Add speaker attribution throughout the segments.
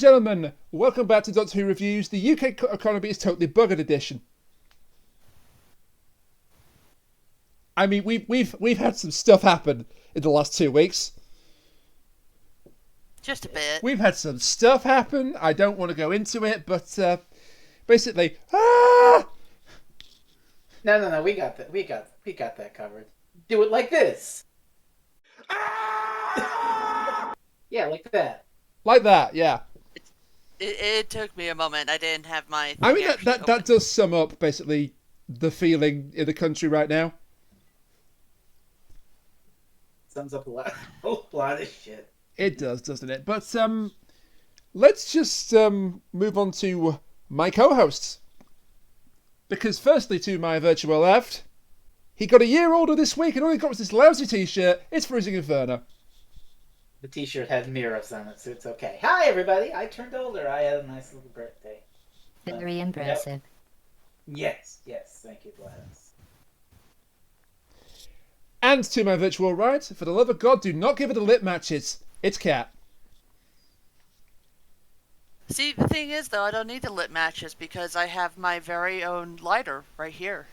Speaker 1: gentlemen, welcome back to Doctor Who Reviews. The UK economy is totally buggered edition. I mean, we've had some stuff happen in the last 2 weeks.
Speaker 2: Just a bit.
Speaker 1: We've had some stuff happen. I don't want to go into it, but basically, No,
Speaker 3: we got that. We got that covered. Do it like this. Yeah, like that.
Speaker 1: Like that, yeah.
Speaker 2: It took me a moment. I didn't have my.
Speaker 1: I mean, that does sum up basically the feeling in the country right now.
Speaker 3: Sums up a lot of shit.
Speaker 1: It does, doesn't it? But let's just move on to my co-hosts. Because firstly, to my virtual left, he got a year older this week and all he got was this lousy t-shirt. It's Freezing Inferno.
Speaker 3: The t-shirt had mirrors on it, so it's okay. Hi, everybody. I turned older. I had a nice little birthday.
Speaker 4: Very impressive.
Speaker 3: Yep. Yes. Thank you, Gladys.
Speaker 1: And to my virtual right, for the love of God, do not give her the lip matches. It's Kat.
Speaker 2: See, the thing is, though, I don't need the lit matches because I have my very own lighter right here.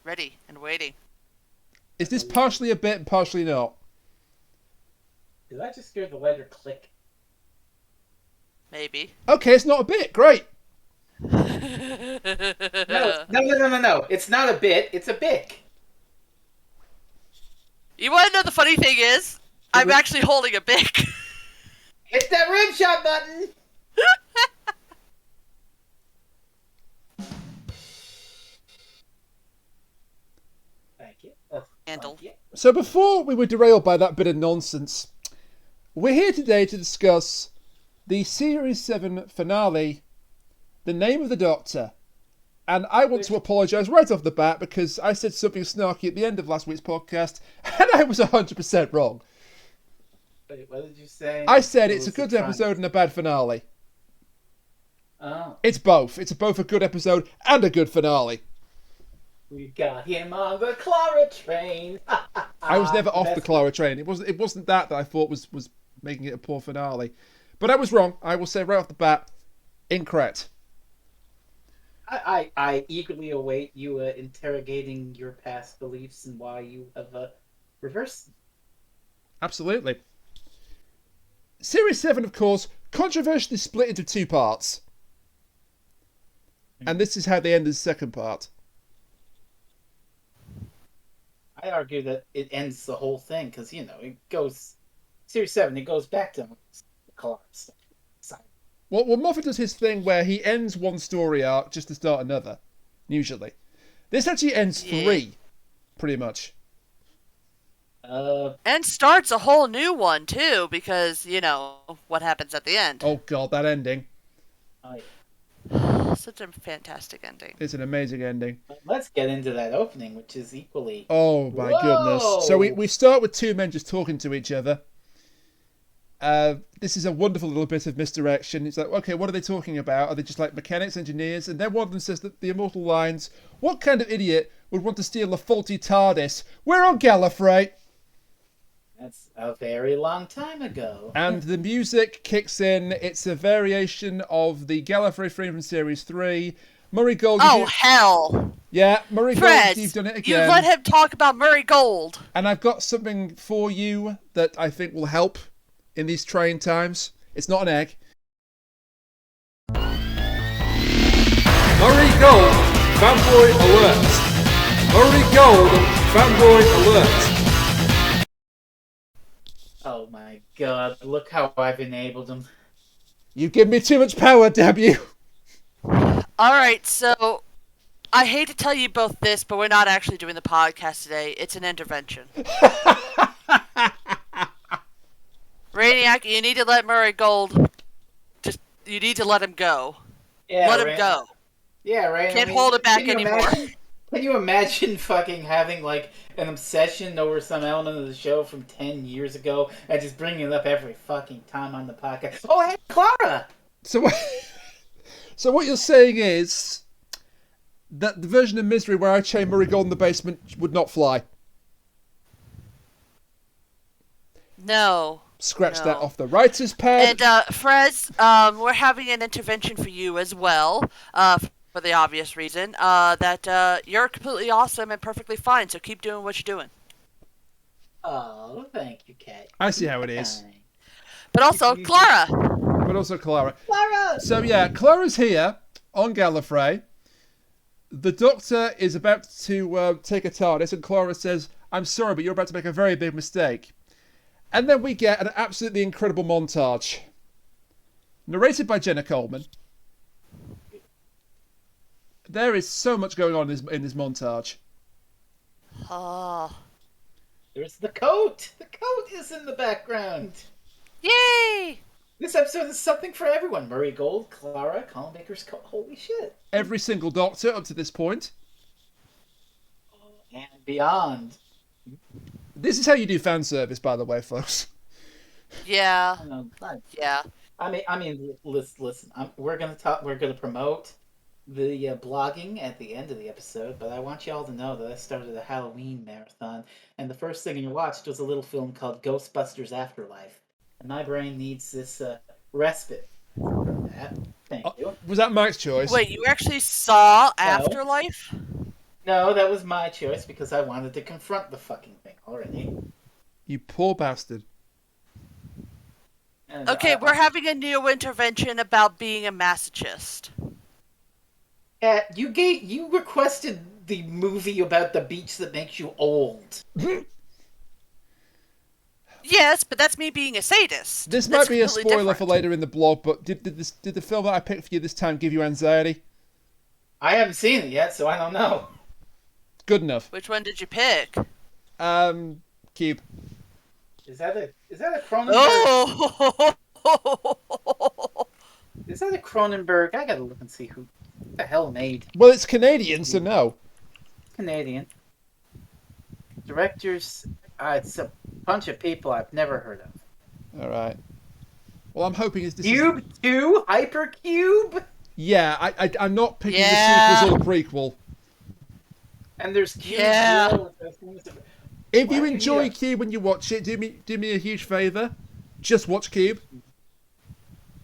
Speaker 2: Ready and waiting.
Speaker 1: Is this partially a bit and partially not?
Speaker 3: Did I just hear the letter click?
Speaker 2: Maybe.
Speaker 1: Okay, it's not a bit. Great.
Speaker 3: No. It's not a bit. It's a bic.
Speaker 2: You want to know the funny thing is? I'm actually holding a bic.
Speaker 3: Hit that rim shot button! Thank you.
Speaker 2: Handle.
Speaker 1: So before we were derailed by that bit of nonsense, we're here today to discuss the Series 7 finale, The Name of the Doctor. And I want to apologise right off the bat because I said something snarky at the end of last week's podcast and I was 100% wrong.
Speaker 3: Wait, what did you say?
Speaker 1: I said it's a good episode and a bad finale.
Speaker 3: Oh.
Speaker 1: It's both. It's both a good episode and a good finale.
Speaker 3: We got him on the Clara train.
Speaker 1: I was never off the Clara train. It wasn't that I thought was making it a poor finale. But I was wrong. I will say right off the bat, incorrect.
Speaker 3: I eagerly await you interrogating your past beliefs and why you have reversed them.
Speaker 1: Absolutely. Series 7, of course, controversially split into 2 parts. And this is how they end the second part.
Speaker 3: I argue that it ends the whole thing because, it goes... Series 7, it goes back to the Clara stuff.
Speaker 1: Well, Moffat does his thing where he ends one story arc just to start another, usually. This actually ends 3, pretty much.
Speaker 2: And starts a whole new one, too, because, what happens at the end.
Speaker 1: Oh, God, that ending.
Speaker 3: Oh, yeah.
Speaker 2: Such a fantastic ending.
Speaker 1: It's an amazing ending.
Speaker 3: Let's get into that opening, which is equally...
Speaker 1: Oh, my goodness. So we start with 2 men just talking to each other. This is a wonderful little bit of misdirection. It's like, okay, what are they talking about? Are they just like mechanics, engineers? And then one of them says that the immortal lines, what kind of idiot would want to steal a faulty TARDIS? We're on Gallifrey.
Speaker 3: That's a very long time ago.
Speaker 1: And the music kicks in. It's a variation of the Gallifrey theme from Series 3. Murray Gold.
Speaker 2: Hell.
Speaker 1: Yeah, Murray
Speaker 2: Frez,
Speaker 1: Gold, you've done it again.
Speaker 2: You let him talk about Murray Gold.
Speaker 1: And I've got something for you that I think will help in these trying times. It's not an egg. Murray Gold, fanboy alert. Murray Gold, fanboy alert.
Speaker 3: Oh my God, look how I've enabled him.
Speaker 1: You give me too much power, damn you.
Speaker 2: Alright, so I hate to tell you both this, but we're not actually doing the podcast today. It's an intervention. Rainiac, you need to let Murray Gold. You need to let him go.
Speaker 3: Yeah,
Speaker 2: let him go.
Speaker 3: Yeah, right.
Speaker 2: Can't hold it back anymore.
Speaker 3: Can you imagine fucking having like an obsession over some element of the show from 10 years ago and just bringing it up every fucking time on the podcast? Oh, hey, Clara!
Speaker 1: So what you're saying is that the version of Misery where I chain Murray Gold in the basement would not fly.
Speaker 2: No.
Speaker 1: scratch that
Speaker 2: No.
Speaker 1: off the writer's pad.
Speaker 2: And Frez, we're having an intervention for you as well, for the obvious reason that you're completely awesome and perfectly fine. So keep doing what you're doing.
Speaker 3: Oh, thank you, Kat.
Speaker 1: I see how it is.
Speaker 2: But also, Clara.
Speaker 1: But also Clara.
Speaker 3: Clara!
Speaker 1: So yeah, Clara's here on Gallifrey. The Doctor is about to take a TARDIS, and Clara says, "I'm sorry, but you're about to make a very big mistake." And then we get an absolutely incredible montage, narrated by Jenna Coleman. There is so much going on in this montage.
Speaker 2: Oh.
Speaker 3: There's the coat! The coat is in the background!
Speaker 2: Yay!
Speaker 3: This episode is something for everyone. Murray Gold, Clara, Colin Baker's coat. Holy shit.
Speaker 1: Every single Doctor up to this point.
Speaker 3: And beyond.
Speaker 1: This is how you do fan service, by the way, folks.
Speaker 2: Yeah. Yeah.
Speaker 3: I mean, listen. We're gonna promote the blogging at the end of the episode, but I want you all to know that I started a Halloween marathon, and the first thing I watched was a little film called Ghostbusters Afterlife, and my brain needs this respite from that. Thank you.
Speaker 1: Was that Mike's choice?
Speaker 2: Wait, you actually saw Afterlife?
Speaker 3: No, that was my choice because I wanted to confront the fucking thing already.
Speaker 1: You poor bastard.
Speaker 3: And,
Speaker 2: Okay, we're having a new intervention about being a masochist.
Speaker 3: Kat, you requested the movie about the beach that makes you old.
Speaker 2: Yes, but that's me being a sadist.
Speaker 1: This
Speaker 2: That's
Speaker 1: might be a
Speaker 2: completely
Speaker 1: spoiler
Speaker 2: different.
Speaker 1: for later in the blog, but did the film that I picked for you this time give you anxiety?
Speaker 3: I haven't seen it yet, so I don't know.
Speaker 1: Good enough.
Speaker 2: Which one did you pick?
Speaker 1: Cube.
Speaker 3: Is that a Cronenberg?
Speaker 2: Oh!
Speaker 3: Is that a Cronenberg? I gotta look and see who the hell made
Speaker 1: Well, it's Canadian, so no.
Speaker 3: Canadian. Directors, it's a bunch of people I've never heard of.
Speaker 1: All right. Well, I'm hoping this
Speaker 3: Cube 2? Hypercube?
Speaker 1: Yeah, I'm not picking
Speaker 2: Yeah.
Speaker 1: the sequels or the prequel.
Speaker 3: And there's Cube
Speaker 2: Yeah.
Speaker 3: 0.
Speaker 1: If
Speaker 3: Why
Speaker 1: you
Speaker 3: do you
Speaker 1: enjoy
Speaker 3: need a-
Speaker 1: Cube when you watch it, do me a huge favour. Just watch Cube.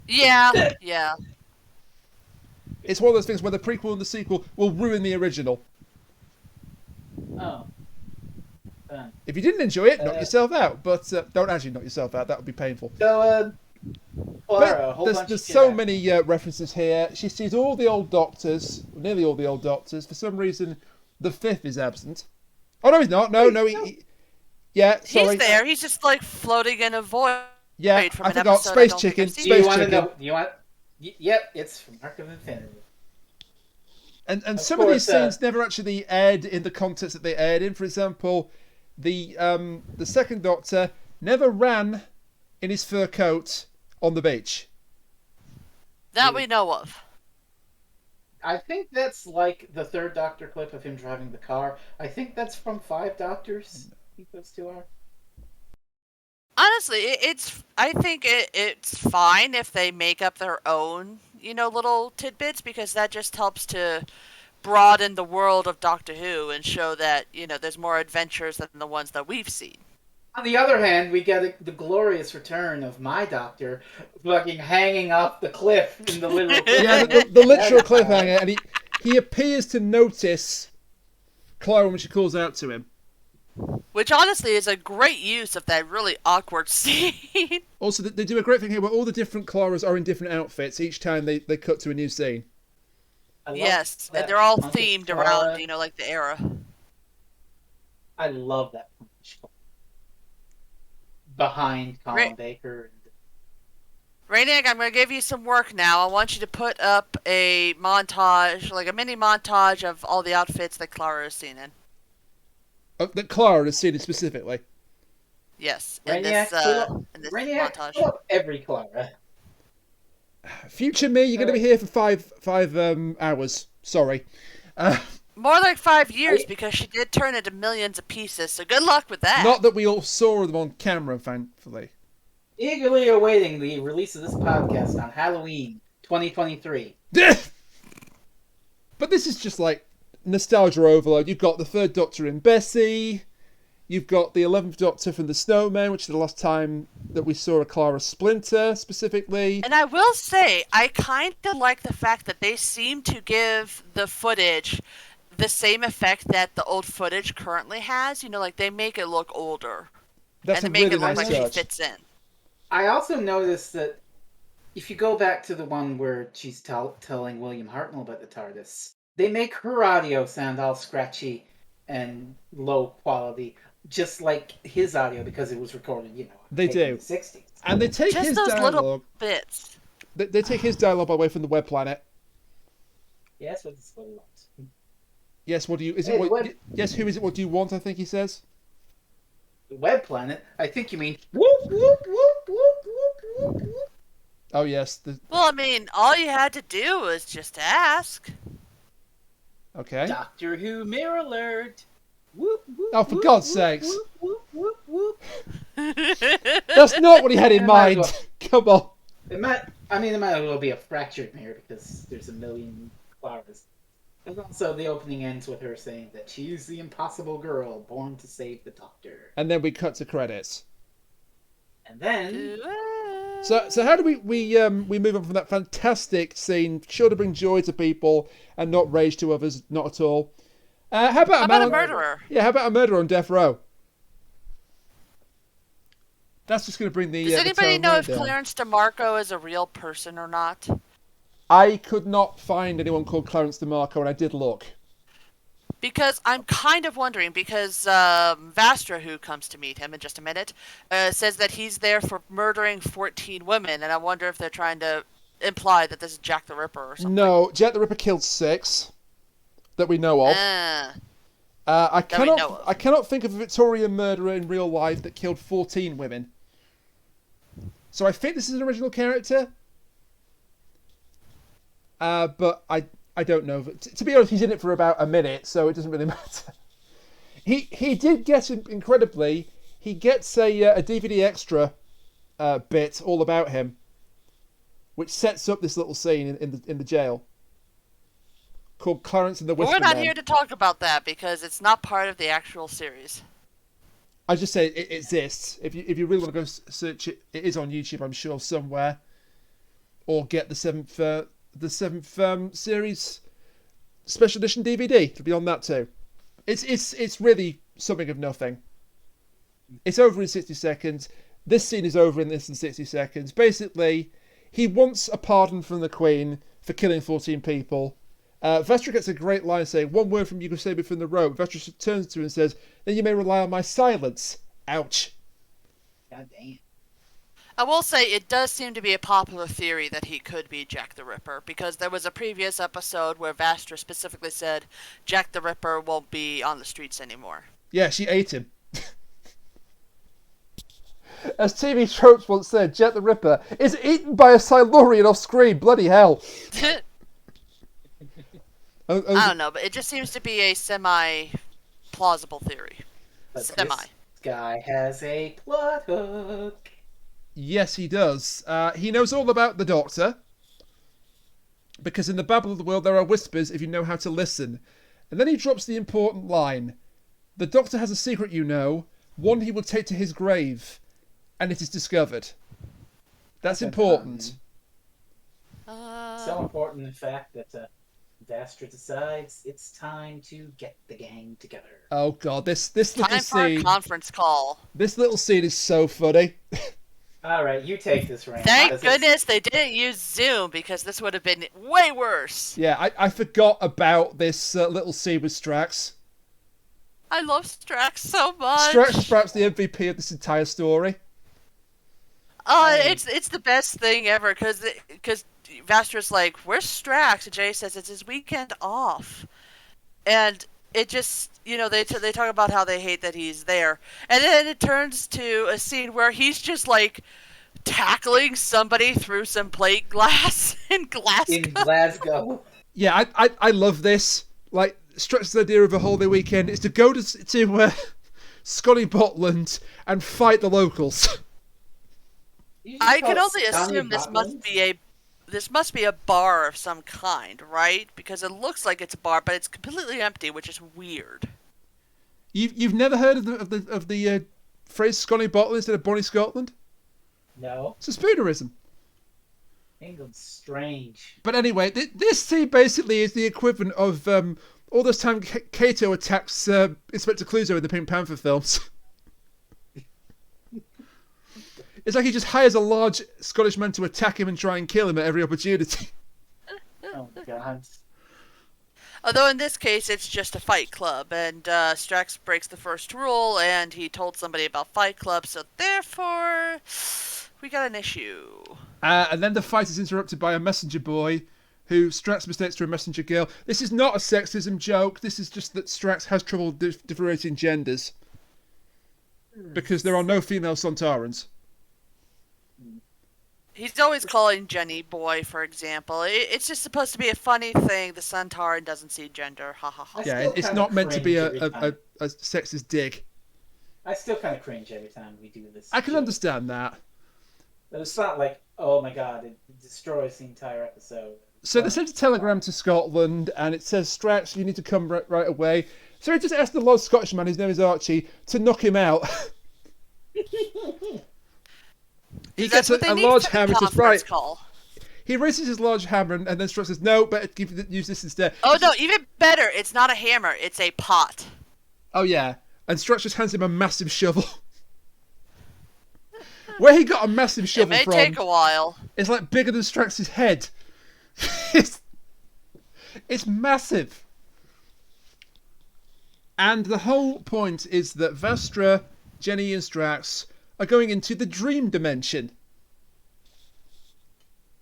Speaker 2: Yeah, yeah.
Speaker 1: It's one of those things where the prequel and the sequel will ruin the original.
Speaker 3: Oh. Fun.
Speaker 1: If you didn't enjoy it, knock yourself out. But don't actually knock yourself out. That would be painful.
Speaker 3: So, Clara, a whole
Speaker 1: But
Speaker 3: bunch
Speaker 1: there's
Speaker 3: of
Speaker 1: so
Speaker 3: shit.
Speaker 1: many references here. She sees all the old Doctors, nearly all the old Doctors. For some reason, the fifth is absent. Oh no, he's not. No, yeah, sorry.
Speaker 2: He's there. He's just like floating in a void.
Speaker 1: Yeah,
Speaker 2: from
Speaker 1: I
Speaker 2: an
Speaker 1: forgot.
Speaker 2: episode I
Speaker 1: Space
Speaker 2: don't think
Speaker 1: Chicken.
Speaker 2: I've seen.
Speaker 3: Do you
Speaker 1: Space
Speaker 3: want to
Speaker 1: Chicken.
Speaker 3: know? You want? Yep, it's from Arc of Infinity.
Speaker 1: And
Speaker 3: Of
Speaker 1: some of these
Speaker 3: course,
Speaker 1: scenes never actually aired in the context that they aired in. For example, the second Doctor never ran in his fur coat on the beach.
Speaker 2: That we know of.
Speaker 3: I think that's like the third Doctor clip of him driving the car. I think that's from 5 Doctors. I think those two are.
Speaker 2: Honestly, I think it's fine if they make up their own, little tidbits, because that just helps to broaden the world of Doctor Who and show that, there's more adventures than the ones that we've seen.
Speaker 3: On the other hand, we get the glorious return of my Doctor fucking hanging off the cliff in the little...
Speaker 1: Yeah, the literal cliffhanger, and he appears to notice Clara when she calls out to him.
Speaker 2: Which honestly is a great use of that really awkward scene.
Speaker 1: Also, they do a great thing here where all the different Claras are in different outfits each time they cut to a new scene.
Speaker 3: I love
Speaker 2: Yes,
Speaker 3: that
Speaker 2: and they're all
Speaker 3: punkish
Speaker 2: themed
Speaker 3: Clara.
Speaker 2: around, like the era.
Speaker 3: I love that punkish Clara. Behind Colin
Speaker 2: Right.
Speaker 3: Baker.
Speaker 2: Rainick, I'm going to give you some work now. I want you to put up a montage, like a mini montage of all the outfits that Clara has seen in.
Speaker 1: That Clara has seen it specifically.
Speaker 2: Yes, in
Speaker 3: Rainiac,
Speaker 2: this
Speaker 3: Rainiac,
Speaker 2: montage.
Speaker 3: pull up every Clara.
Speaker 1: Future me, you're going to be here for five hours. Sorry.
Speaker 2: More like 5 years, because she did turn into millions of pieces, so good luck with that.
Speaker 1: Not that we all saw them on camera, thankfully.
Speaker 3: Eagerly awaiting the release of this podcast on Halloween 2023.
Speaker 1: But this is just like nostalgia overload. You've got the third Doctor in Bessie. You've got the 11th Doctor from the Snowman, which is the last time that we saw a Clara Splinter, specifically.
Speaker 2: And I will say, I kind of like the fact that they seem to give the footage the same effect that the old footage currently has. You know, like, they make it look older.
Speaker 1: That's
Speaker 2: and
Speaker 1: a
Speaker 2: they make
Speaker 1: really
Speaker 2: it look
Speaker 1: nice
Speaker 2: like
Speaker 1: touch.
Speaker 2: she fits in.
Speaker 3: I also noticed that if you go back to the one where she's telling William Hartnell about the TARDIS, they make her audio sound all scratchy and low quality, just like his audio because it was recorded,
Speaker 1: They do.
Speaker 3: in the 60s.
Speaker 1: And they take
Speaker 2: Just
Speaker 1: his
Speaker 2: those little
Speaker 1: dialogue.
Speaker 2: bits.
Speaker 1: They take his dialogue away from the web planet.
Speaker 3: Yes, what this one wants.
Speaker 1: Yes, what do you? Is it
Speaker 3: Hey,
Speaker 1: what?
Speaker 3: what-
Speaker 1: Yes, who is it? What do you want? I think he says.
Speaker 3: The web planet? I think you mean whoop, whoop, whoop, whoop, whoop, whoop, whoop.
Speaker 1: Oh yes.
Speaker 2: Well, I mean, all you had to do was just ask.
Speaker 1: Okay.
Speaker 3: Doctor Who Mirror Alert. Whoop, whoop,
Speaker 1: Oh, for
Speaker 3: whoop,
Speaker 1: God's
Speaker 3: whoop,
Speaker 1: sakes.
Speaker 3: Whoop, whoop, whoop, whoop.
Speaker 1: That's not what he had in
Speaker 3: Yeah, might as
Speaker 1: mind.
Speaker 3: well.
Speaker 1: Come on.
Speaker 3: It might as well be a fractured mirror because there's a million Claras. And also, the opening ends with her saying that she's the impossible girl born to save the Doctor.
Speaker 1: And then we cut to credits.
Speaker 3: And then,
Speaker 1: So how do we move on from that fantastic scene, sure to bring joy to people and not rage to others, not at all. How about
Speaker 2: a murderer?
Speaker 1: Yeah, how about a murderer on death row? That's just going to bring the.
Speaker 2: Does
Speaker 1: the
Speaker 2: anybody
Speaker 1: tone
Speaker 2: know
Speaker 1: right
Speaker 2: if
Speaker 1: down.
Speaker 2: Clarence DeMarco is a real person or not?
Speaker 1: I could not find anyone called Clarence DeMarco, and I did look.
Speaker 2: Because I'm kind of wondering, because Vastra, who comes to meet him in just a minute, says that he's there for murdering 14 women, and I wonder if they're trying to imply that this is Jack the Ripper or something.
Speaker 1: No, Jack the Ripper killed 6 that we know of. I cannot think of a Victorian murderer in real life that killed 14 women. So I think this is an original character. But I don't know. To be honest, he's in it for about a minute, so it doesn't really matter. He did get, incredibly, he gets a DVD extra bit all about him, which sets up this little scene in the jail called Clarence and the Whisper
Speaker 2: We're not
Speaker 1: Men.
Speaker 2: here to talk about that because it's not part of the actual series.
Speaker 1: I just say it exists. If you really want to go search it, it is on YouTube, I'm sure, somewhere. Or get the seventh series special edition DVD to be on that too. It's really something of nothing. It's over in 60 seconds. This scene is over in less than 60 seconds. Basically, he wants a pardon from the Queen for killing 14 people. Vestra gets a great line saying, "One word from you can save me from the rope." Vestra turns to him and says, "Then you may rely on my silence." Ouch.
Speaker 3: God damn.
Speaker 2: I will say it does seem to be a popular theory that he could be Jack the Ripper, because there was a previous episode where Vastra specifically said Jack the Ripper won't be on the streets anymore.
Speaker 1: Yeah, she ate him. As TV Tropes once said, Jack the Ripper is eaten by a Silurian off screen. Bloody hell.
Speaker 2: I don't know, but it just seems to be a semi-plausible theory.
Speaker 3: But
Speaker 2: Semi.
Speaker 3: This guy has a plot hook.
Speaker 1: Yes, he does. He knows all about the Doctor. Because in the babble of the world there are whispers if you know how to listen. And then he drops the important line. The Doctor has a secret, you know. One he will take to his grave. And it is discovered. That's important.
Speaker 3: So important, in fact, that Vastra decides it's time to get the gang together.
Speaker 1: Oh god, this little
Speaker 2: Time for a
Speaker 1: scene.
Speaker 2: conference call.
Speaker 1: This little scene is so funny.
Speaker 3: All right, you take this, Rain.
Speaker 2: Thank goodness they didn't use Zoom, because this would have been way worse.
Speaker 1: Yeah, I forgot about this little scene with Strax.
Speaker 2: I love Strax so much.
Speaker 1: Strax is perhaps the MVP of this entire story.
Speaker 2: It's the best thing ever, because Vastra's like, "Where's Strax?" And Jay says it's his weekend off, and it just, they talk about how they hate that he's there, and then it turns to a scene where he's just like tackling somebody through some plate glass in Glasgow.
Speaker 3: In Glasgow.
Speaker 1: Yeah, I love this. Like, Strax's idea of a holiday weekend is to go to Scotty Botland and fight the locals.
Speaker 2: I can only assume this must be a bar of some kind, right? Because it looks like it's a bar, but it's completely empty, which is weird.
Speaker 1: You've never heard of the phrase "Scotty bottle" instead of Bonnie Scotland?
Speaker 3: No,
Speaker 1: It's a spoonerism.
Speaker 3: England's strange.
Speaker 1: But anyway, this scene basically is the equivalent of all this time Kato attacks Inspector Clouseau in the Pink Panther films. It's like he just hires a large Scottish man to attack him and try and kill him at every opportunity.
Speaker 3: Oh God.
Speaker 2: Although in this case, it's just a fight club, and Strax breaks the first rule, and he told somebody about Fight Club, so therefore, we got an issue.
Speaker 1: And then the fight is interrupted by a messenger boy who Strax mistakes for a messenger girl. This is not a sexism joke. This is just that Strax has trouble differentiating genders. Because there are no female Sontarans.
Speaker 2: He's always calling Jenny boy, for example. It's just supposed to be a funny thing. The Sontaran doesn't see gender. Ha ha ha.
Speaker 1: Yeah, it's not meant to be a sexist dig.
Speaker 3: I still kind of cringe every time we do this.
Speaker 1: I can understand that.
Speaker 3: But it's not like, oh my God, it destroys the entire episode.
Speaker 1: So they sent a telegram to Scotland, and it says, Strax, you need to come right away. So he just asked the Lord Scottish man, his name is Archie, to knock him out. He gets a large hammer and says, right. He raises his large hammer, and then Strax says, no, better use this instead.
Speaker 2: Oh, no, even better. It's not a hammer. It's a pot.
Speaker 1: Oh, yeah. And Strax just hands him a massive shovel. Where he got a massive shovel from...
Speaker 2: It may take a while.
Speaker 1: It's like bigger than Strax's head. It's massive. And the whole point is that Vastra, Jenny, and Strax are going into the dream dimension.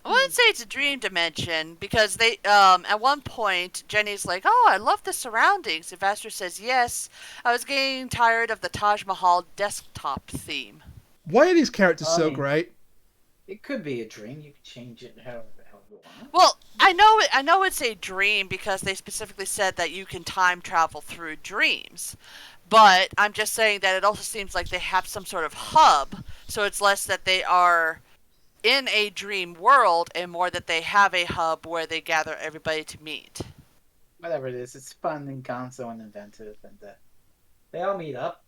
Speaker 2: I wouldn't say it's a dream dimension, because they, at one point, Jenny's like, oh, I love the surroundings. And Vastra says, yes, I was getting tired of the Taj Mahal desktop theme.
Speaker 1: Why are these characters so great?
Speaker 3: It could be a dream. You could change it however the hell you want.
Speaker 2: Well, I know it's a dream because they specifically said that you can time travel through dreams. But I'm just saying that it also seems like they have some sort of hub, so it's less that they are in a dream world and more that they have a hub where they gather everybody to meet.
Speaker 3: Whatever it is, it's fun and gonzo and inventive, and they all meet up.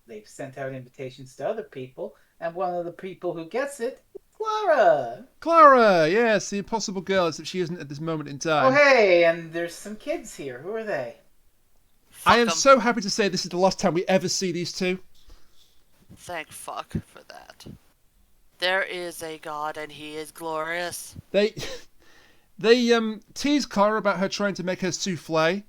Speaker 3: They've sent out invitations to other people, and one of the people who gets it is Clara.
Speaker 1: Clara, yes, the impossible girl, except she isn't at this moment in time.
Speaker 3: Oh, hey, and there's some kids here. Who are they?
Speaker 1: I am so happy to say this is the last time we ever see these two.
Speaker 2: Thank fuck for that. There is a god, and he is glorious.
Speaker 1: They tease Clara about her trying to make her souffle,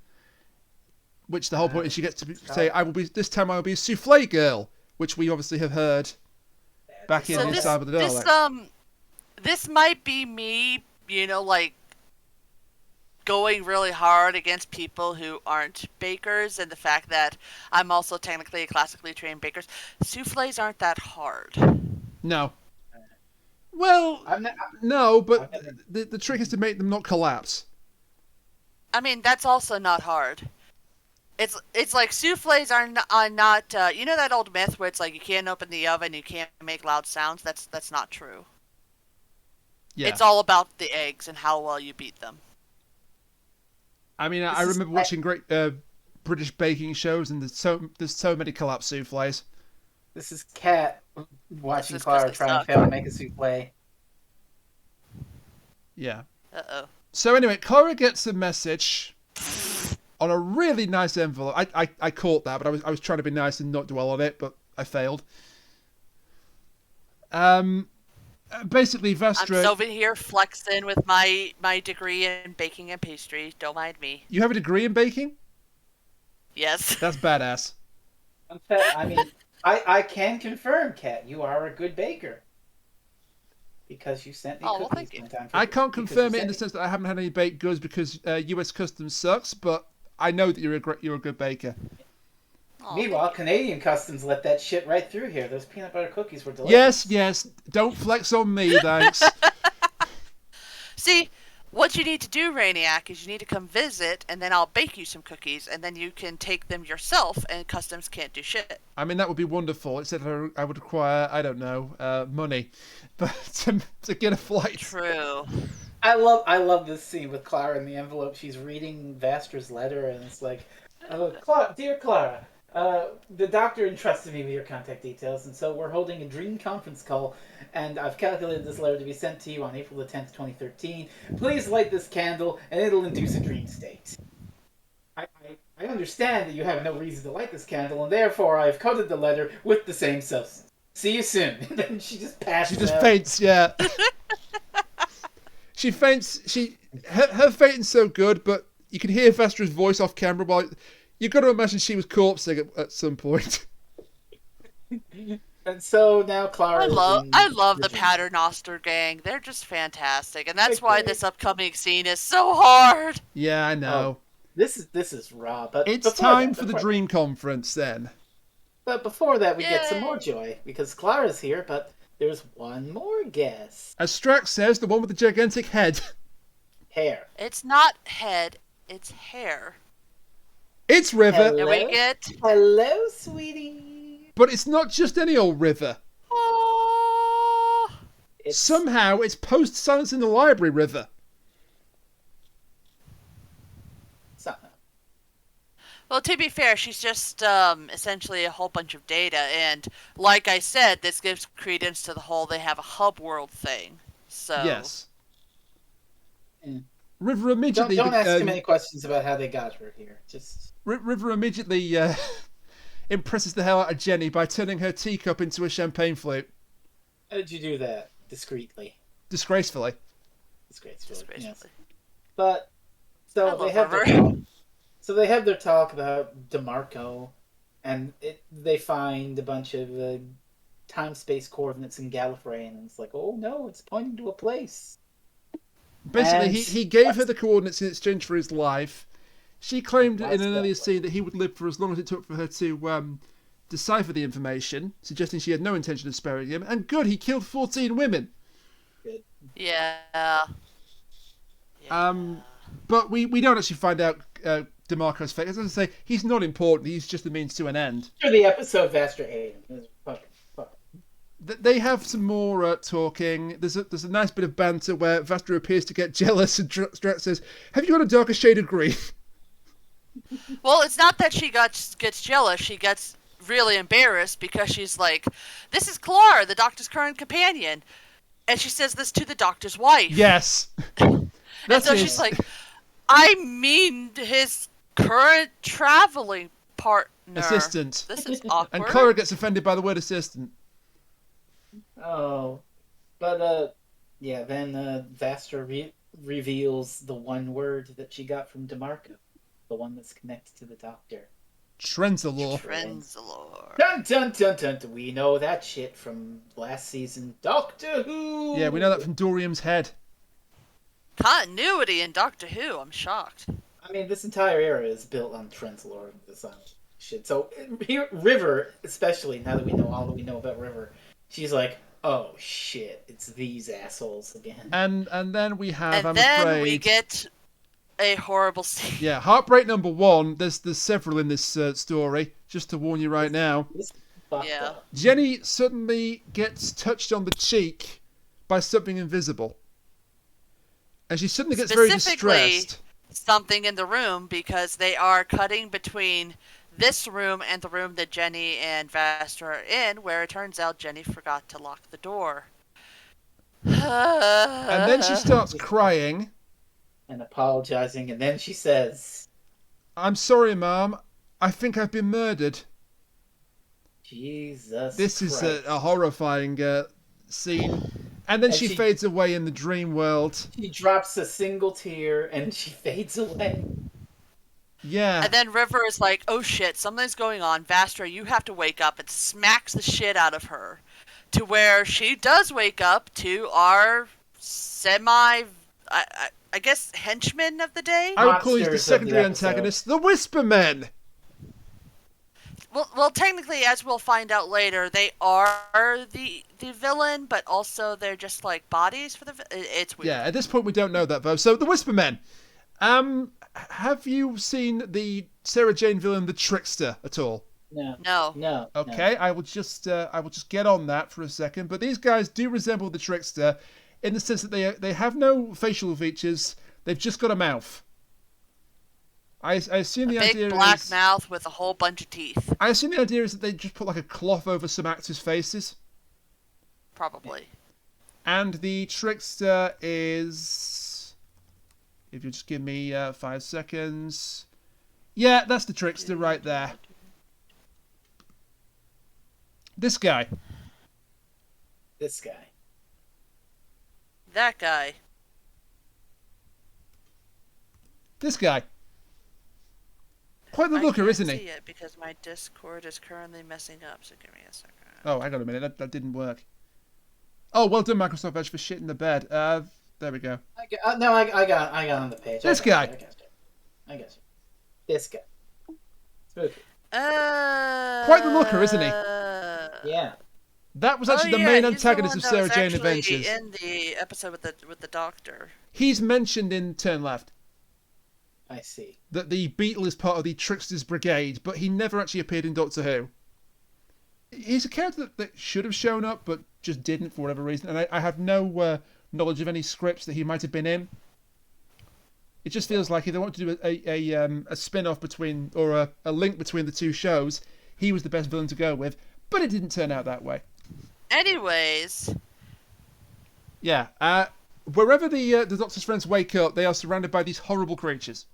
Speaker 1: which the whole point is she gets to say, this time I will be a souffle girl, which we obviously have heard back in Inside of the Daleks.
Speaker 2: This might be me, going really hard against people who aren't bakers, and the fact that I'm also technically a classically trained baker. Souffles aren't that hard.
Speaker 1: No. Well, no, but the trick is to make them not collapse.
Speaker 2: I mean, that's also not hard. It's like souffles are not that old myth where it's like you can't open the oven, you can't make loud sounds? That's not true. Yeah. It's all about the eggs and how well you beat them.
Speaker 1: I mean, I remember watching great British baking shows, and there's so many collapsed souffles.
Speaker 3: This is Kat watching Clara try and fail to make a souffle.
Speaker 1: Yeah.
Speaker 2: Uh-oh.
Speaker 1: So anyway, Clara gets a message on a really nice envelope. I caught that, but I was trying to be nice and not dwell on it, but I failed. Basically, Vastra...
Speaker 2: I'm over here flexing with my degree in baking and pastry. Don't mind me.
Speaker 1: You have a degree in baking?
Speaker 2: Yes.
Speaker 1: That's badass.
Speaker 3: I mean, I can confirm, Kat, you are a good baker. Because you sent me cookies one time.
Speaker 1: I can't confirm it in the sense that I haven't had any baked goods because US Customs sucks, but I know that you're a good baker.
Speaker 3: Meanwhile, Canadian Customs let that shit right through here. Those peanut butter cookies were delicious.
Speaker 1: Yes. Don't flex on me, thanks.
Speaker 2: See, what you need to do, Rainiac, is you need to come visit, and then I'll bake you some cookies, and then you can take them yourself, and Customs can't do shit.
Speaker 1: I mean, that would be wonderful, except I would require, I don't know, money, but to get a flight.
Speaker 2: True.
Speaker 3: I love this scene with Clara in the envelope. She's reading Vastra's letter, and it's like, dear Clara, The doctor entrusted me with your contact details, and so we're holding a dream conference call, and I've calculated this letter to be sent to you on April the 10th, 2013. Please light this candle, and it'll induce a dream state. I understand that you have no reason to light this candle, and therefore I've coated the letter with the same substance. See you soon. And then she just passes
Speaker 1: She just
Speaker 3: out.
Speaker 1: faints, yeah. She faints. Her fainting's so good, but you can hear Vestra's voice off camera. While you've got to imagine she was corpsing at some point.
Speaker 3: And so now Clara.
Speaker 2: I love the Paternoster gang. They're just fantastic, and that's why this upcoming scene is so hard.
Speaker 1: Yeah, I know.
Speaker 3: Oh, this is raw, but
Speaker 1: It's time for the dream conference then.
Speaker 3: But before that, we get some
Speaker 2: Yay.
Speaker 3: more joy because Clara's here, but there's one more guest.
Speaker 1: As Strax says, the one with the gigantic head.
Speaker 3: Hair.
Speaker 2: It's not head, it's hair.
Speaker 1: It's River,
Speaker 3: Hello?
Speaker 2: And we get
Speaker 3: Hello, sweetie.
Speaker 1: but it's not just any old River.
Speaker 2: oh,
Speaker 3: It's
Speaker 1: Somehow it's post Silence in the Library River.
Speaker 3: something.
Speaker 2: well, to be fair, she's just essentially a whole bunch of data, and like I said, this gives credence to the whole they have a hub world thing. So
Speaker 1: Yes.
Speaker 3: Mm.
Speaker 1: River immediately.
Speaker 3: Don't ask too many questions about how they got her here. Just
Speaker 1: River immediately impresses the hell out of Jenny by turning her teacup into a champagne flute.
Speaker 3: how did you do that discreetly?
Speaker 1: Disgracefully.
Speaker 3: Disgracefully. Yes.
Speaker 2: disgracefully.
Speaker 3: But
Speaker 2: I
Speaker 3: so
Speaker 2: love
Speaker 3: they have their
Speaker 2: River.
Speaker 3: talk. So they have their talk about DeMarco, and they find a bunch of time-space coordinates in Gallifrey, and it's like, oh no, it's pointing to a place.
Speaker 1: Basically,
Speaker 3: And
Speaker 1: he gave her the coordinates in exchange for his life. She claimed in an earlier
Speaker 3: Exactly.
Speaker 1: scene that he would live for as long as it took for her to decipher the information, suggesting she had no intention of sparing him. And good, he killed 14 women.
Speaker 2: Yeah.
Speaker 1: But we don't actually find out DeMarco's fate. As I say, he's not important. He's just a means to an end.
Speaker 3: For the episode, Vastra hated him. It was fucking.
Speaker 1: They have some more talking. There's a nice bit of banter where Vastra appears to get jealous and Strax says, "Have you got a darker shade of green?"
Speaker 2: Well, it's not that she gets jealous. She gets really embarrassed because she's like, "This is Clara, the Doctor's current companion," and she says this to the Doctor's wife.
Speaker 1: Yes.
Speaker 2: And
Speaker 1: That's
Speaker 2: so
Speaker 1: it.
Speaker 2: she's like, "I mean his current traveling partner."
Speaker 1: Assistant.
Speaker 2: This is awkward.
Speaker 1: And Clara gets offended by the word assistant.
Speaker 3: Oh, but yeah. Then Vastra reveals the one word that she got from DeMarco, the one that's connected to the Doctor.
Speaker 1: Trenzalore.
Speaker 2: Trenzalore.
Speaker 3: Dun dun dun dun. Dun. We know that shit from last season, Doctor Who.
Speaker 1: Yeah, we know that from Dorium's head.
Speaker 2: Continuity in Doctor Who. I'm shocked.
Speaker 3: I mean, this entire era is built on Trenzalore design shit. So here, River, especially now that we know all that we know about River, she's like, "Oh shit, it's these assholes again."
Speaker 1: And then we have,
Speaker 2: And
Speaker 1: I'm
Speaker 2: then
Speaker 1: afraid...
Speaker 2: we get a horrible scene.
Speaker 1: Yeah, heartbreak number one. There's several in this story, just to warn you right now.
Speaker 3: This is fucked
Speaker 2: Yeah.
Speaker 3: up.
Speaker 1: Jenny suddenly gets touched on the cheek by something invisible. And she suddenly gets very
Speaker 2: Specifically,
Speaker 1: distressed.
Speaker 2: something in the room because they are cutting between this room and the room that Jenny and Vastra are in, where it turns out Jenny forgot to lock the door.
Speaker 1: And then she starts crying.
Speaker 3: And apologizing, and then she says,
Speaker 1: "I'm sorry, Mom. I think I've been murdered."
Speaker 3: "Jesus
Speaker 1: This is
Speaker 3: Christ."
Speaker 1: a horrifying scene. And then
Speaker 3: And
Speaker 1: she
Speaker 3: she-
Speaker 1: fades away in the dream world.
Speaker 3: She drops a single tear, and she fades away.
Speaker 1: Yeah.
Speaker 2: And then River is like, "Oh shit, something's going on. Vastra, you have to wake up," and smacks the shit out of her. To where she does wake up to our I guess, henchman of the day?
Speaker 1: I would call these the
Speaker 3: Monsters of the
Speaker 1: secondary
Speaker 3: episode.
Speaker 1: antagonists, the Whisper Men.
Speaker 2: Well, technically, as we'll find out later, they are the villain, but also they're just like bodies for the. It's weird.
Speaker 1: Yeah, at this point we don't know that though. So the Whisper Men. Have you seen the Sarah Jane villain, the Trickster, at all?
Speaker 3: No.
Speaker 2: No.
Speaker 3: No.
Speaker 1: Okay, I will just get on that for a second. But these guys do resemble the Trickster in the sense that they have no facial features. They've just got a mouth. I assume the
Speaker 2: Big
Speaker 1: idea
Speaker 2: black
Speaker 1: is...
Speaker 2: mouth with a whole bunch of teeth.
Speaker 1: I assume the idea is that they just put like a cloth over some actors' faces.
Speaker 2: Probably.
Speaker 1: And the trickster is... If you just give me 5 seconds... Yeah, that's the trickster right there. This guy.
Speaker 3: This guy.
Speaker 2: That guy.
Speaker 1: This guy. Quite the looker, isn't
Speaker 2: I
Speaker 1: he?
Speaker 2: can't see it because my Discord is currently messing up, so give me a second.
Speaker 1: Oh, hang on a minute. That didn't work. Oh, well done, Microsoft Edge, for shitting the bed. There we go.
Speaker 3: I got on the page.
Speaker 1: This guy.
Speaker 3: I got you. This guy. Spooky.
Speaker 1: Quite the looker, isn't he?
Speaker 3: Yeah.
Speaker 1: That was actually the main antagonist of Sarah Jane Adventures.
Speaker 2: In the episode with the doctor.
Speaker 1: He's mentioned in Turn Left
Speaker 3: I see.
Speaker 1: that the Beetle is part of the Tricksters Brigade, but he never actually appeared in Doctor Who. He's a character that should have shown up, but just didn't for whatever reason, and I have no knowledge of any scripts that he might have been in. It just feels like if they want to do a spin-off between, or a link between the two shows, he was the best villain to go with, but it didn't turn out that way.
Speaker 2: Anyways.
Speaker 1: Yeah, wherever the Doctor's friends wake up, they are surrounded by these horrible creatures.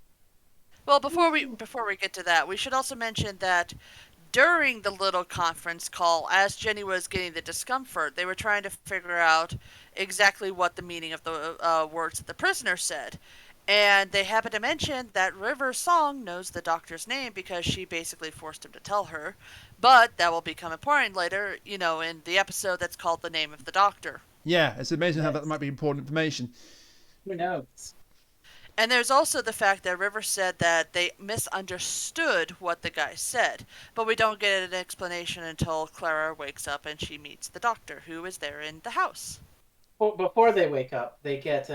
Speaker 2: Well, before we get to that, we should also mention that during the little conference call, as Jenny was getting the discomfort, they were trying to figure out exactly what the meaning of the words that the prisoner said. And they happened to mention that River's song knows the Doctor's name because she basically forced him to tell her. But that will become important later, in the episode that's called The Name of the Doctor.
Speaker 1: Yeah, it's amazing how that might be important information.
Speaker 3: Who knows?
Speaker 2: And there's also the fact that River said that they misunderstood what the guy said. But we don't get an explanation until Clara wakes up and she meets the Doctor, who is there in the house.
Speaker 3: Well, before they wake up, they get...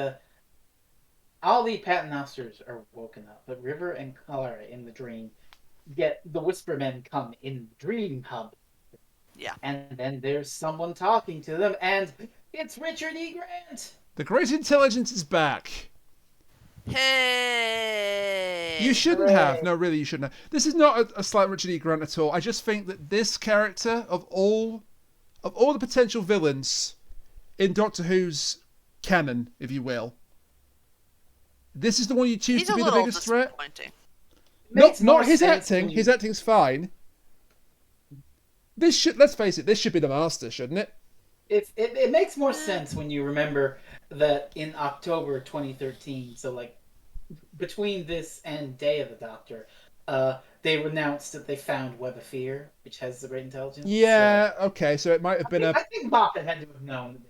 Speaker 3: all the paternosters are woken up, but River and Clara in the dream get the Whispermen come in the dream hub.
Speaker 2: Yeah.
Speaker 3: And then there's someone talking to them, and it's Richard E. Grant!
Speaker 1: The Great Intelligence is back.
Speaker 2: Hey!
Speaker 1: You shouldn't
Speaker 3: Hooray.
Speaker 1: have. No, really, you shouldn't have. This is not a slight Richard E. Grant at all. I just think that this character, of all the potential villains in Doctor Who's canon, if you will, this is the one you choose
Speaker 2: He's
Speaker 1: to be
Speaker 2: a
Speaker 1: the
Speaker 2: little
Speaker 1: biggest threat.
Speaker 2: disappointing.
Speaker 1: Not his acting. His acting's fine. Let's face it, this should be the Master, shouldn't it?
Speaker 3: It makes more sense when you remember that in October 2013, so like between this and Day of the Doctor, they announced that they found Web of Fear, which has the Great Intelligence.
Speaker 1: Yeah, okay, so it might have been
Speaker 3: I think Moffat had to have known.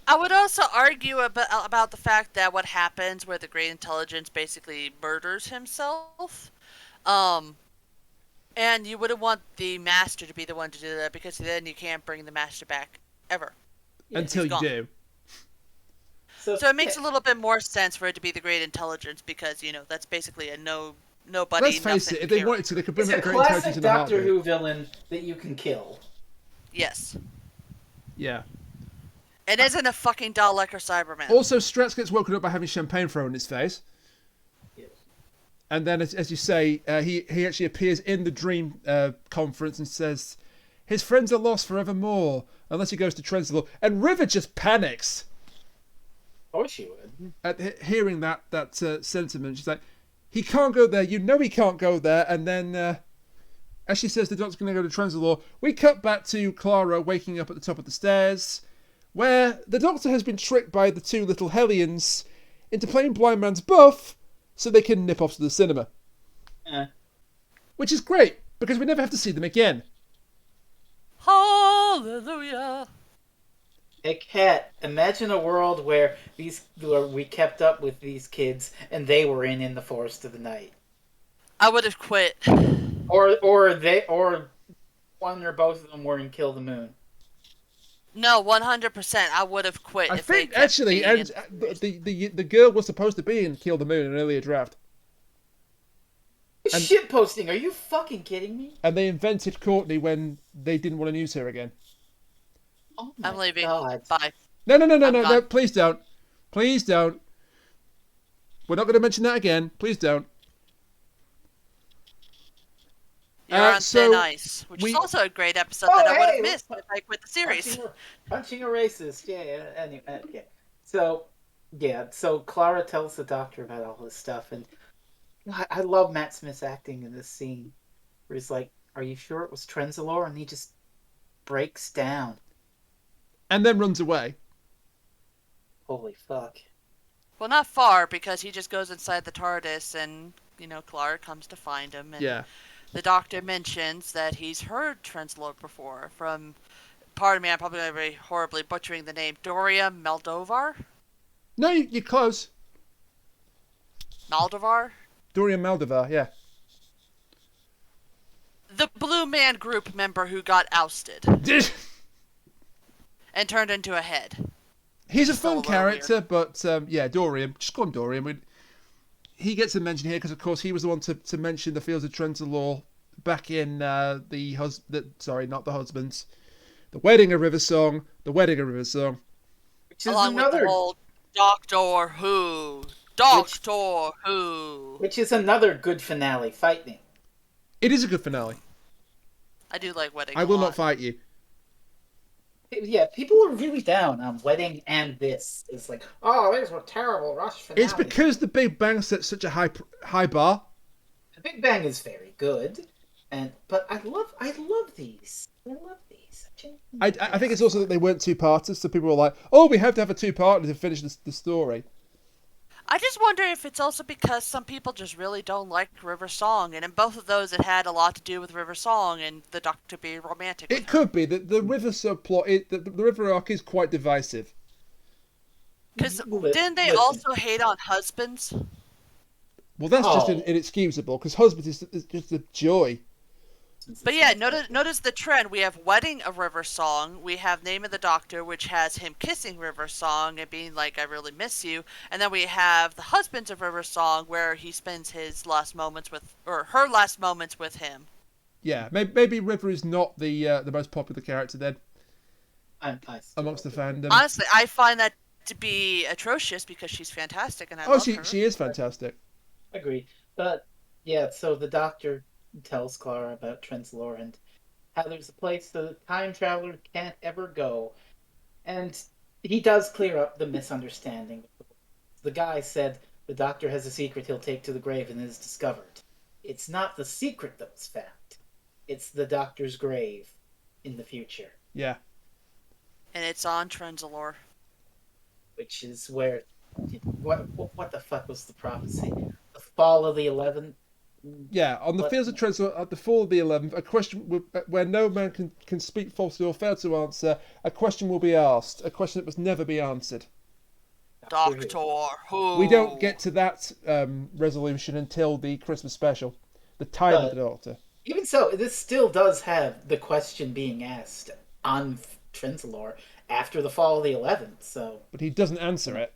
Speaker 2: I would also argue about the fact that what happens where the Great Intelligence basically murders himself. And you wouldn't want the Master to be the one to do that because then you can't bring the Master back ever.
Speaker 1: until you do.
Speaker 2: So it makes a little bit more sense for it to be the Great Intelligence because, that's basically a nobody.
Speaker 1: Let's face it, if they wanted to, they could bring
Speaker 3: it's
Speaker 1: the
Speaker 3: a
Speaker 1: Great Intelligence
Speaker 3: classic
Speaker 1: in the
Speaker 3: Doctor
Speaker 1: heartbeat.
Speaker 3: Who villain that you can kill.
Speaker 2: Yes.
Speaker 1: Yeah.
Speaker 2: It isn't a fucking Dalek or Cyberman.
Speaker 1: Also, Stretz gets woken up by having champagne thrown in his face.
Speaker 3: Yes.
Speaker 1: And then, as you say, he actually appears in the dream conference and says, his friends are lost forevermore, unless he goes to Trenzalore. And River just panics
Speaker 3: Of course you would.
Speaker 1: at hearing that sentiment. She's like, he can't go there. You know he can't go there. And then, as she says the Doctor's going to go to Trenzalore, we cut back to Clara waking up at the top of the stairs, where the Doctor has been tricked by the two little Hellions into playing Blind Man's Buff so they can nip off to the cinema. Which is great, because we never have to see them again.
Speaker 2: Hallelujah.
Speaker 3: Hey, Kat, imagine a world where we kept up with these kids and they were in the forest of the night.
Speaker 2: I would have quit.
Speaker 3: Or one or both of them were in Kill the Moon.
Speaker 2: No, 100%. I would have quit.
Speaker 1: I
Speaker 2: if they
Speaker 1: think,
Speaker 2: kept
Speaker 1: actually,
Speaker 2: being
Speaker 1: and the girl was supposed to be in Kill the Moon in an earlier draft. And-
Speaker 3: Shit posting, are you fucking kidding me?
Speaker 1: And they invented Courtney when they didn't want to use her again.
Speaker 3: Oh my
Speaker 2: I'm leaving.
Speaker 3: God.
Speaker 2: Bye.
Speaker 1: No,
Speaker 2: gone.
Speaker 1: please don't. Please don't. We're not going to mention that again. Please don't.
Speaker 2: You're on
Speaker 1: So
Speaker 2: thin ice, which is also a great episode that I would have missed if I quit the series.
Speaker 3: Punching a racist. Yeah. Anyway, okay. So, yeah. So Clara tells the doctor about all this stuff, and I love Matt Smith's acting in this scene, where he's like, "Are you sure it was Trenzalore?" And he just breaks down.
Speaker 1: And then runs away.
Speaker 3: Holy fuck.
Speaker 2: Well, not far, because he just goes inside the TARDIS and, Clara comes to find him. And the doctor mentions that he's heard Trenzalore before from, pardon me, I'm probably going to be horribly butchering the name, Doria Maldovar?
Speaker 1: No, you're close.
Speaker 2: Maldovar?
Speaker 1: Dorian Maldovar, yeah.
Speaker 2: The Blue Man Group member who got ousted. And turned into a head.
Speaker 1: He's a fun character, but yeah, Dorian. Just call him Dorian. He gets a mention here because, of course, he was the one to mention the Fields of Trenzalore back in the Wedding of River Song. The Wedding of River Song.
Speaker 3: Which is
Speaker 2: Along with the whole Doctor Who. Doctor Who.
Speaker 3: Which is another good finale fight name.
Speaker 1: It is a good finale.
Speaker 2: I do like Wedding.
Speaker 1: I will not fight you.
Speaker 3: Yeah, people are really down on Wedding and this. It's like, oh, these were terrible Rush finales.
Speaker 1: It's because the Big Bang sets such a high bar.
Speaker 3: The Big Bang is very good, but I love these. I love these.
Speaker 1: I think it's also that they weren't two-parters, so people were like, oh, we have to have a two-parter to finish the story.
Speaker 2: I just wonder if it's also because some people just really don't like River Song, and in both of those it had a lot to do with River Song and the Doctor being romantic with
Speaker 1: It could be. The River subplot, the River arc is quite divisive.
Speaker 2: Because didn't they also hate on husbands?
Speaker 1: Well, that's just inexcusable, because husband is just a joy.
Speaker 2: But yeah, notice the trend. We have Wedding of River Song. We have Name of the Doctor, which has him kissing River Song and being like, I really miss you. And then we have the Husbands of River Song, where he spends his last moments with, or her last moments with him.
Speaker 1: Yeah, maybe River is not the most popular character then amongst the fandom.
Speaker 2: Honestly, I find that to be atrocious because she's fantastic and I love her.
Speaker 1: She is fantastic.
Speaker 3: Agreed. But yeah, so the Doctor tells Clara about Trenzalore and how there's a place the time traveler can't ever go. And he does clear up the misunderstanding. The guy said the Doctor has a secret he'll take to the grave and is discovered. It's not the secret that was found. It's the Doctor's grave in the future.
Speaker 1: Yeah.
Speaker 2: And it's on Trenzalore.
Speaker 3: Which is where... What the fuck was the prophecy? The fall of the 11th?
Speaker 1: Yeah, on the Fields of Trenzalore, at the fall of the 11th, a question where no man can speak falsely or fail to answer, a question will be asked, a question that must never be answered.
Speaker 2: Doctor Who.
Speaker 1: We don't get to that resolution until the Christmas special, the time of the Doctor.
Speaker 3: Even so, this still does have the question being asked on Trenzalore after the fall of the 11th, so...
Speaker 1: But he doesn't answer it.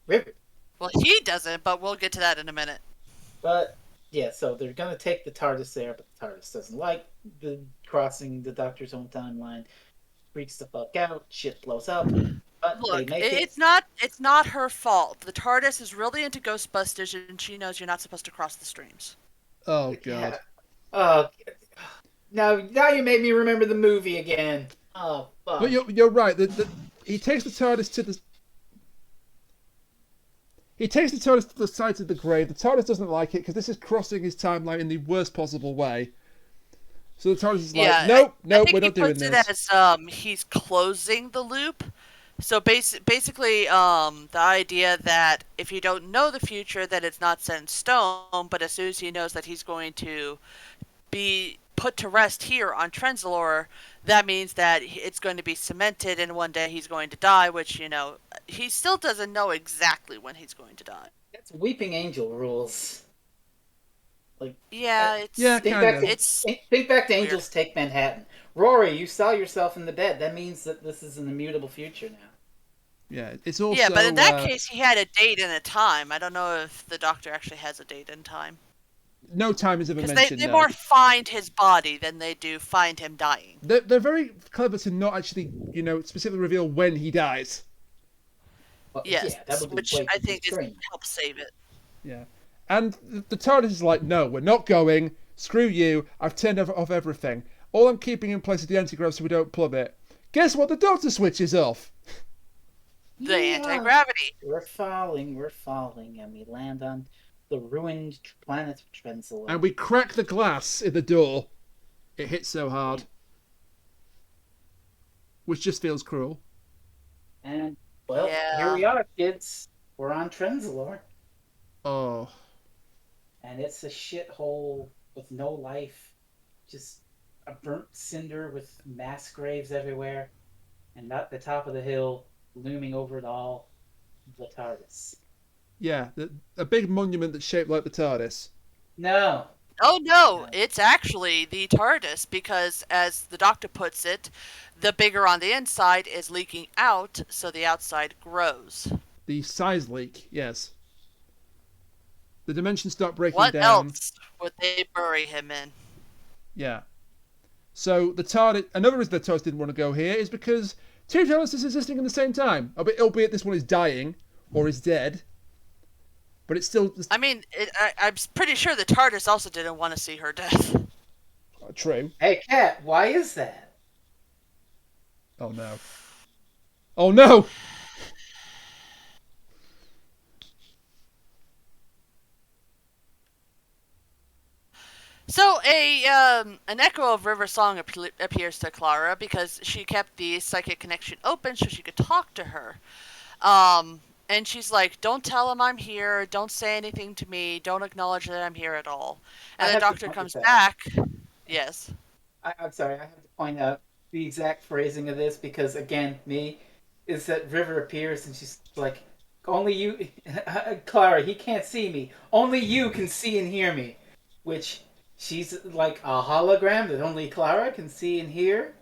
Speaker 3: River.
Speaker 2: Well, he doesn't, but we'll get to that in a minute.
Speaker 3: But, yeah, so they're going to take the TARDIS there, but the TARDIS doesn't like the crossing the Doctor's own timeline. Freaks the fuck out, shit blows up. But
Speaker 2: look,
Speaker 3: they make
Speaker 2: it's not her fault. The TARDIS is really into Ghostbusters, and she knows you're not supposed to cross the streams.
Speaker 1: Oh, God.
Speaker 3: Yeah. Now you made me remember the movie again. Oh, fuck.
Speaker 1: But you're right. He takes the TARDIS to the... He takes the TARDIS to the side of the grave. The TARDIS doesn't like it because this is crossing his timeline in the worst possible way. So the TARDIS is like, nope, we're not doing this.
Speaker 2: I think he puts it as he's closing the loop. So basically, the idea that if you don't know the future, that it's not set in stone, but as soon as he knows that he's going to be put to rest here on Trenzalore, that means that it's going to be cemented and one day he's going to die, which, he still doesn't know exactly when he's going to die.
Speaker 3: That's Weeping Angel rules. Like,
Speaker 2: yeah,
Speaker 3: think back to Angels Take Manhattan. Rory, you saw yourself in the bed. That means that this is an immutable future now.
Speaker 1: Yeah, it's also...
Speaker 2: Yeah, but in that case, he had a date and a time. I don't know if the Doctor actually has a date and time.
Speaker 1: No time is ever mentioned.
Speaker 2: Because they more find his body than they do find him dying.
Speaker 1: They're very clever to not actually, specifically reveal when he dies.
Speaker 3: Well,
Speaker 2: yes,
Speaker 3: yeah, that would be
Speaker 2: which I think helps save it.
Speaker 1: Yeah. And the TARDIS is like, no, we're not going. Screw you, I've turned off everything. All I'm keeping in place is the anti-grav so we don't plummet. Guess what the doctor switches off?
Speaker 2: The anti-gravity.
Speaker 3: We're falling, and we land on the ruined planet of Trenzalore.
Speaker 1: And we crack the glass in the door. It hits so hard. Which just feels cruel.
Speaker 3: And, well, here we are, kids. We're on Trenzalore.
Speaker 1: Oh.
Speaker 3: And it's a shithole with no life. Just a burnt cinder with mass graves everywhere. And at the top of the hill, looming over it all, the TARDIS.
Speaker 1: Yeah, a big monument that's shaped like the TARDIS.
Speaker 3: No.
Speaker 2: Oh no, it's actually the TARDIS because, as the Doctor puts it, the bigger on the inside is leaking out, so the outside grows.
Speaker 1: The size leak, yes. The dimensions start breaking
Speaker 2: What
Speaker 1: down.
Speaker 2: What else would they bury him in?
Speaker 1: Yeah. So the TARDIS, another reason the TARDIS didn't want to go here is because two TARDISes existing at the same time. Albeit this one is dying or is dead. But it's still...
Speaker 2: I mean, I'm pretty sure the TARDIS also didn't want to see her death.
Speaker 1: True.
Speaker 3: Hey, Kat, why is that?
Speaker 1: Oh, no. Oh, no!
Speaker 2: So an echo of River's song appears to Clara because she kept the psychic connection open so she could talk to her. And she's like, don't tell him I'm here. Don't say anything to me. Don't acknowledge that I'm here at all. And the Doctor comes back. Yes.
Speaker 3: I'm sorry, I have to point out the exact phrasing of this because, again, is that River appears and she's like, only you, Clara, he can't see me. Only you can see and hear me. Which, she's like a hologram that only Clara can see and hear.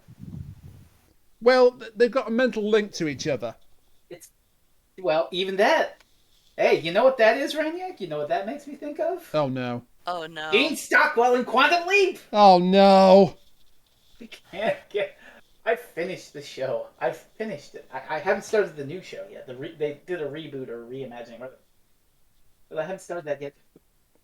Speaker 1: Well, they've got a mental link to each other.
Speaker 3: Well, even that. Hey, you know what that is, Rainiac? You know what that makes me think of?
Speaker 1: Oh, no.
Speaker 2: Oh, no.
Speaker 3: Dean Stockwell in Quantum Leap!
Speaker 1: Oh, no.
Speaker 3: We can't get... I finished the show. I've finished it. I haven't started the new show yet. They did a reboot or reimagining. But I haven't started that yet.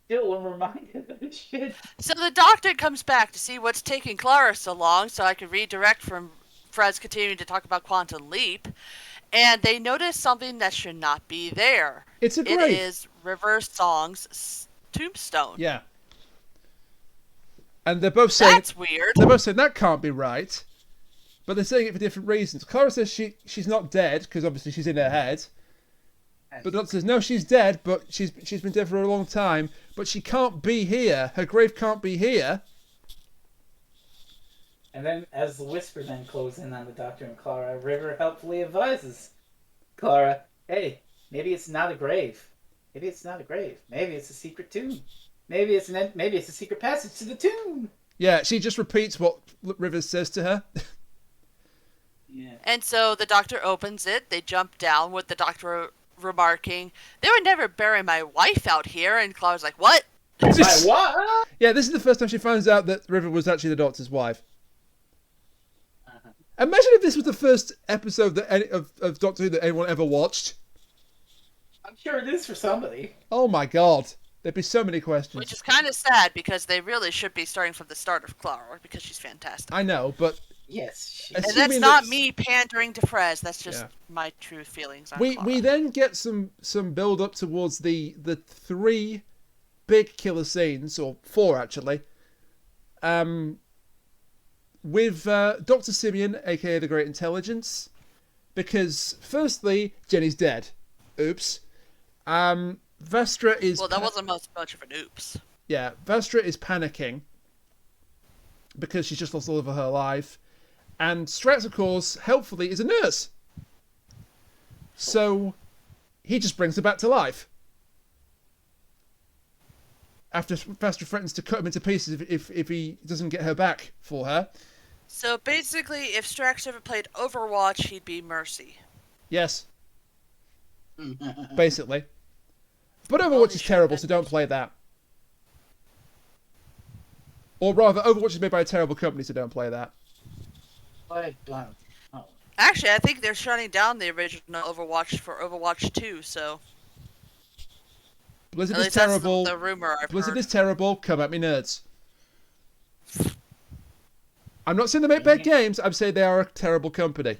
Speaker 3: Still, I'm reminded of this shit.
Speaker 2: So the Doctor comes back to see what's taking Clara so long so I could redirect from Frez continuing to talk about Quantum Leap. And they notice something that should not be there.
Speaker 1: It's a grave.
Speaker 2: It is River Song's tombstone.
Speaker 1: Yeah. And they're both saying...
Speaker 2: That's weird.
Speaker 1: They're both saying that can't be right. But they're saying it for different reasons. Clara says she's not dead, because obviously she's in her head. But the Doctor says, no, she's dead, but she's been dead for a long time. But she can't be here. Her grave can't be here.
Speaker 3: And then, as the Whisper men close in on the Doctor and Clara, River helpfully advises Clara, hey, maybe it's not a grave. Maybe it's not a grave. Maybe it's a secret tomb. Maybe it's a secret passage to the tomb.
Speaker 1: Yeah, she just repeats what Rivers says to her.
Speaker 3: Yeah.
Speaker 2: And so the Doctor opens it. They jump down with the Doctor remarking, they would never bury my wife out here. And Clara's like, what?
Speaker 3: My what?
Speaker 1: Yeah, this is the first time she finds out that River was actually the Doctor's wife. Imagine if this was the first episode of Doctor Who that anyone ever watched.
Speaker 3: I'm sure it is for somebody.
Speaker 1: Oh my god. There'd be so many questions.
Speaker 2: Which is kind of sad because they really should be starting from the start of Clara because she's fantastic.
Speaker 1: I know, but...
Speaker 3: Yes.
Speaker 2: And that's not me pandering to Frez. That's just my true feelings on Clara.
Speaker 1: We then get some build up towards the 3 big killer scenes, or 4 actually. With Dr. Simeon, aka the Great Intelligence, because firstly, Jenny's dead. Oops. Vestra is...
Speaker 2: Well, that wasn't much of an oops.
Speaker 1: Yeah, Vestra is panicking because she's just lost all of her life. And Strax, of course, helpfully, is a nurse. So he just brings her back to life. After Vestra threatens to cut him into pieces if he doesn't get her back for her.
Speaker 2: So basically, if Strax ever played Overwatch, he'd be Mercy.
Speaker 1: Yes. Basically. But Overwatch is terrible, so don't play that. Or rather, Overwatch is made by a terrible company, so don't play that.
Speaker 2: Actually, I think they're shutting down the original Overwatch for Overwatch 2, so...
Speaker 1: Blizzard is terrible.
Speaker 2: That's the rumor I've
Speaker 1: Blizzard
Speaker 2: heard.
Speaker 1: is terrible. Come at me, nerds. I'm not saying they make bad games. I'm saying they are a terrible company.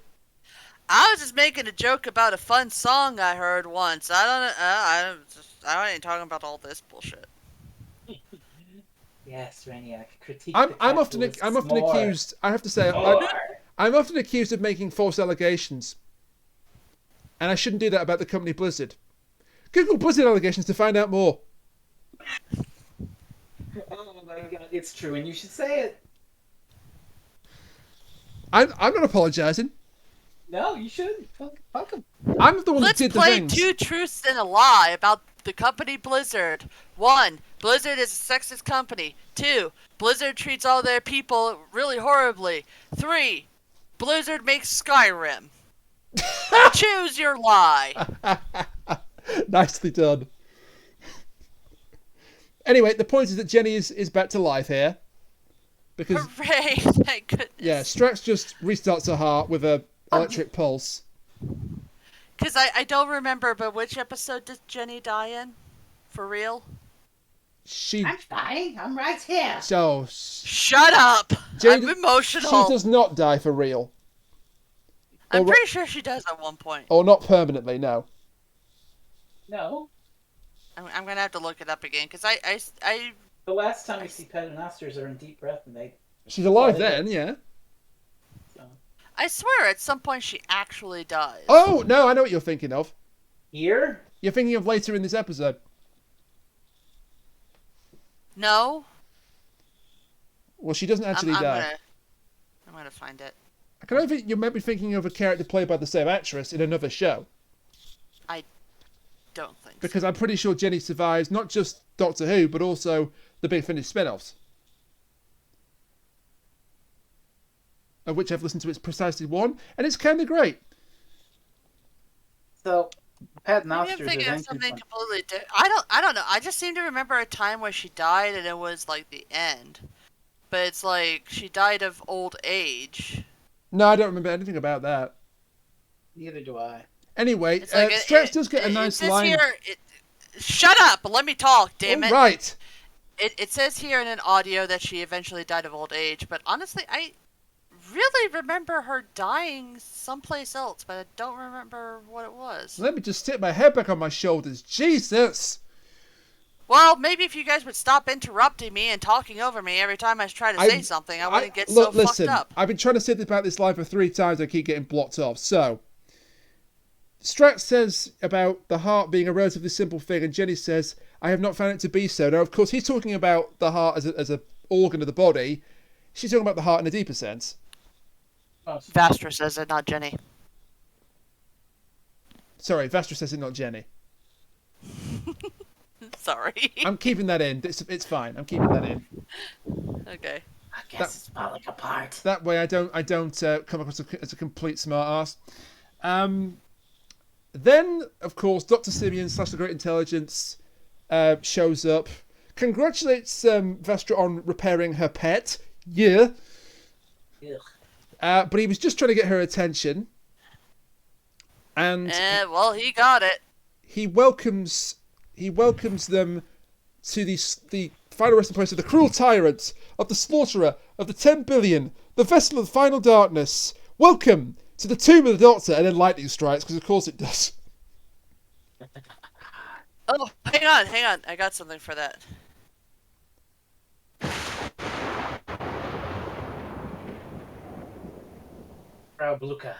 Speaker 2: I was just making a joke about a fun song I heard once. I ain't talking about all this bullshit.
Speaker 3: Yes, Rainiac. Critique.
Speaker 1: I'm often accused. I have to say, I'm often accused of making false allegations, and I shouldn't do that about the company Blizzard. Google Blizzard allegations to find out more.
Speaker 3: Oh my god, it's true, and you should say it.
Speaker 1: I'm not apologising.
Speaker 3: No, you shouldn't. Fuck them.
Speaker 1: I'm the one
Speaker 2: Let's
Speaker 1: that did the
Speaker 2: play
Speaker 1: things.
Speaker 2: 2 truths and a lie about the company Blizzard. 1. Blizzard is a sexist company. 2. Blizzard treats all their people really horribly. 3. Blizzard makes Skyrim. Choose your lie.
Speaker 1: Nicely done. Anyway, the point is that Jenny is back to life here. Because
Speaker 2: Hooray, thank goodness.
Speaker 1: yeah, Strax just restarts her heart with a electric pulse.
Speaker 2: Because I don't remember, but which episode did Jenny die in? For real?
Speaker 3: I'm fine. I'm right here.
Speaker 1: So
Speaker 2: Shut up!
Speaker 1: Jenny,
Speaker 2: I'm emotional.
Speaker 1: She does not die for real.
Speaker 2: I'm pretty sure she does at one point.
Speaker 1: Or not permanently, no.
Speaker 3: No.
Speaker 2: I'm gonna have to look it up again, because I
Speaker 3: The last time you see Paternosters are in deep breath and they...
Speaker 1: She's alive then, yeah.
Speaker 3: So.
Speaker 2: I swear at some point she actually dies.
Speaker 1: Oh, no, I know what you're thinking of.
Speaker 3: Here?
Speaker 1: You're thinking of later in this episode.
Speaker 2: No?
Speaker 1: Well, she doesn't actually die.
Speaker 2: I'm gonna find it.
Speaker 1: I can only think you might be thinking of a character played by the same actress in another show.
Speaker 2: I don't think
Speaker 1: Because
Speaker 2: so.
Speaker 1: I'm pretty sure Jenny survives not just Doctor Who, but also the Big Finish spin-offs. Of which I've listened to, it's precisely one, and it's kind of great.
Speaker 3: So,
Speaker 2: Maybe I'm
Speaker 3: Paternosters
Speaker 2: thinking
Speaker 3: are
Speaker 2: of something completely different. I don't know. I just seem to remember a time where she died and it was like the end. But it's like she died of old age.
Speaker 1: No, I don't remember anything about that.
Speaker 3: Neither do I.
Speaker 1: Anyway,
Speaker 2: It's like
Speaker 1: Strax does get a nice
Speaker 2: says
Speaker 1: line.
Speaker 2: Here, shut up! Let me talk, damn it.
Speaker 1: Right.
Speaker 2: It says here in an audio that she eventually died of old age, but honestly, I really remember her dying someplace else, but I don't remember what it was.
Speaker 1: Let me just stick my head back on my shoulders. Jesus!
Speaker 2: Well, maybe if you guys would stop interrupting me and talking over me every time I try to say something, I wouldn't get so
Speaker 1: listen,
Speaker 2: fucked up.
Speaker 1: I've been trying to say about this live for 3 times. I keep getting blocked off. So, Strax says about the heart being a relatively simple thing, and Jenny says, I have not found it to be so. Now, of course, he's talking about the heart as a organ of the body. She's talking about the heart in a deeper sense.
Speaker 2: Vastra says it, not Jenny.
Speaker 1: Sorry, Vastra says it, not Jenny.
Speaker 2: Sorry.
Speaker 1: I'm keeping that in. It's fine. I'm keeping that in.
Speaker 2: Okay.
Speaker 3: I guess it's falling apart.
Speaker 1: That way, I don't come across as a complete smart ass. Then, of course, Dr. Simeon / the Great Intelligence shows up, congratulates Vastra on repairing her pet. Yeah. But he was just trying to get her attention. And
Speaker 2: well, he got it.
Speaker 1: he welcomes them to the final resting place of the cruel tyrant, of the slaughterer, of the 10 billion, the vessel of the final darkness. Welcome to the tomb of the Doctor, and then lightning strikes, because of course it does.
Speaker 2: Oh, hang on. I got something for that.
Speaker 3: Frau Bluka.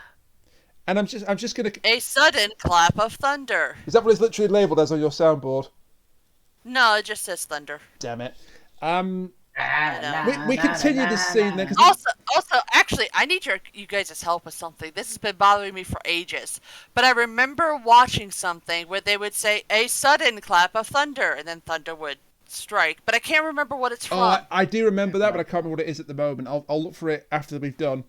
Speaker 1: And I'm just gonna.
Speaker 2: A sudden clap of thunder.
Speaker 1: Is that what it's literally labelled as on your soundboard?
Speaker 2: No, it just says thunder.
Speaker 1: Damn it.
Speaker 2: know.
Speaker 1: We continue this scene then.
Speaker 2: Also, actually, I need you guys' help with something. This has been bothering me for ages. But I remember watching something where they would say a sudden clap of thunder, and then thunder would strike. But I can't remember what it's from.
Speaker 1: I do remember that, but I can't remember what it is at the moment. I'll look for it after we've done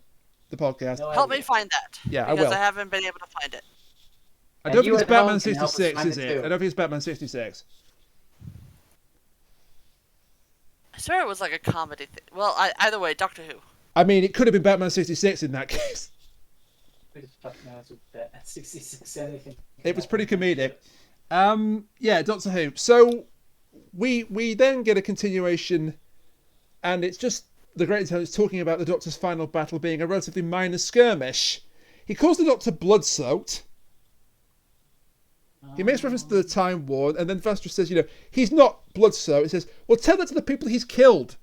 Speaker 1: the podcast.
Speaker 2: Help me find that.
Speaker 1: Yeah, I
Speaker 2: because
Speaker 1: will.
Speaker 2: I haven't been able to find it.
Speaker 1: I don't think it's
Speaker 3: at home
Speaker 1: Batman
Speaker 3: can help us
Speaker 1: 66,
Speaker 3: find
Speaker 1: is
Speaker 3: it
Speaker 1: it?
Speaker 3: too.
Speaker 1: I don't think it's Batman 66.
Speaker 2: I swear it was like a comedy thing. Well, either way, Doctor Who.
Speaker 1: I mean, it could have been Batman 66 in that case.
Speaker 3: Who the fuck knows what Batman 66 anything?
Speaker 1: It was pretty comedic. Yeah, Doctor Who. So we then get a continuation, and it's just the Great Intelligence talking about the Doctor's final battle being a relatively minor skirmish. He calls the Doctor blood-soaked. He makes reference to the Time War, and then Vastra says, he's not blood-soaked. He says, well, tell that to the people he's killed.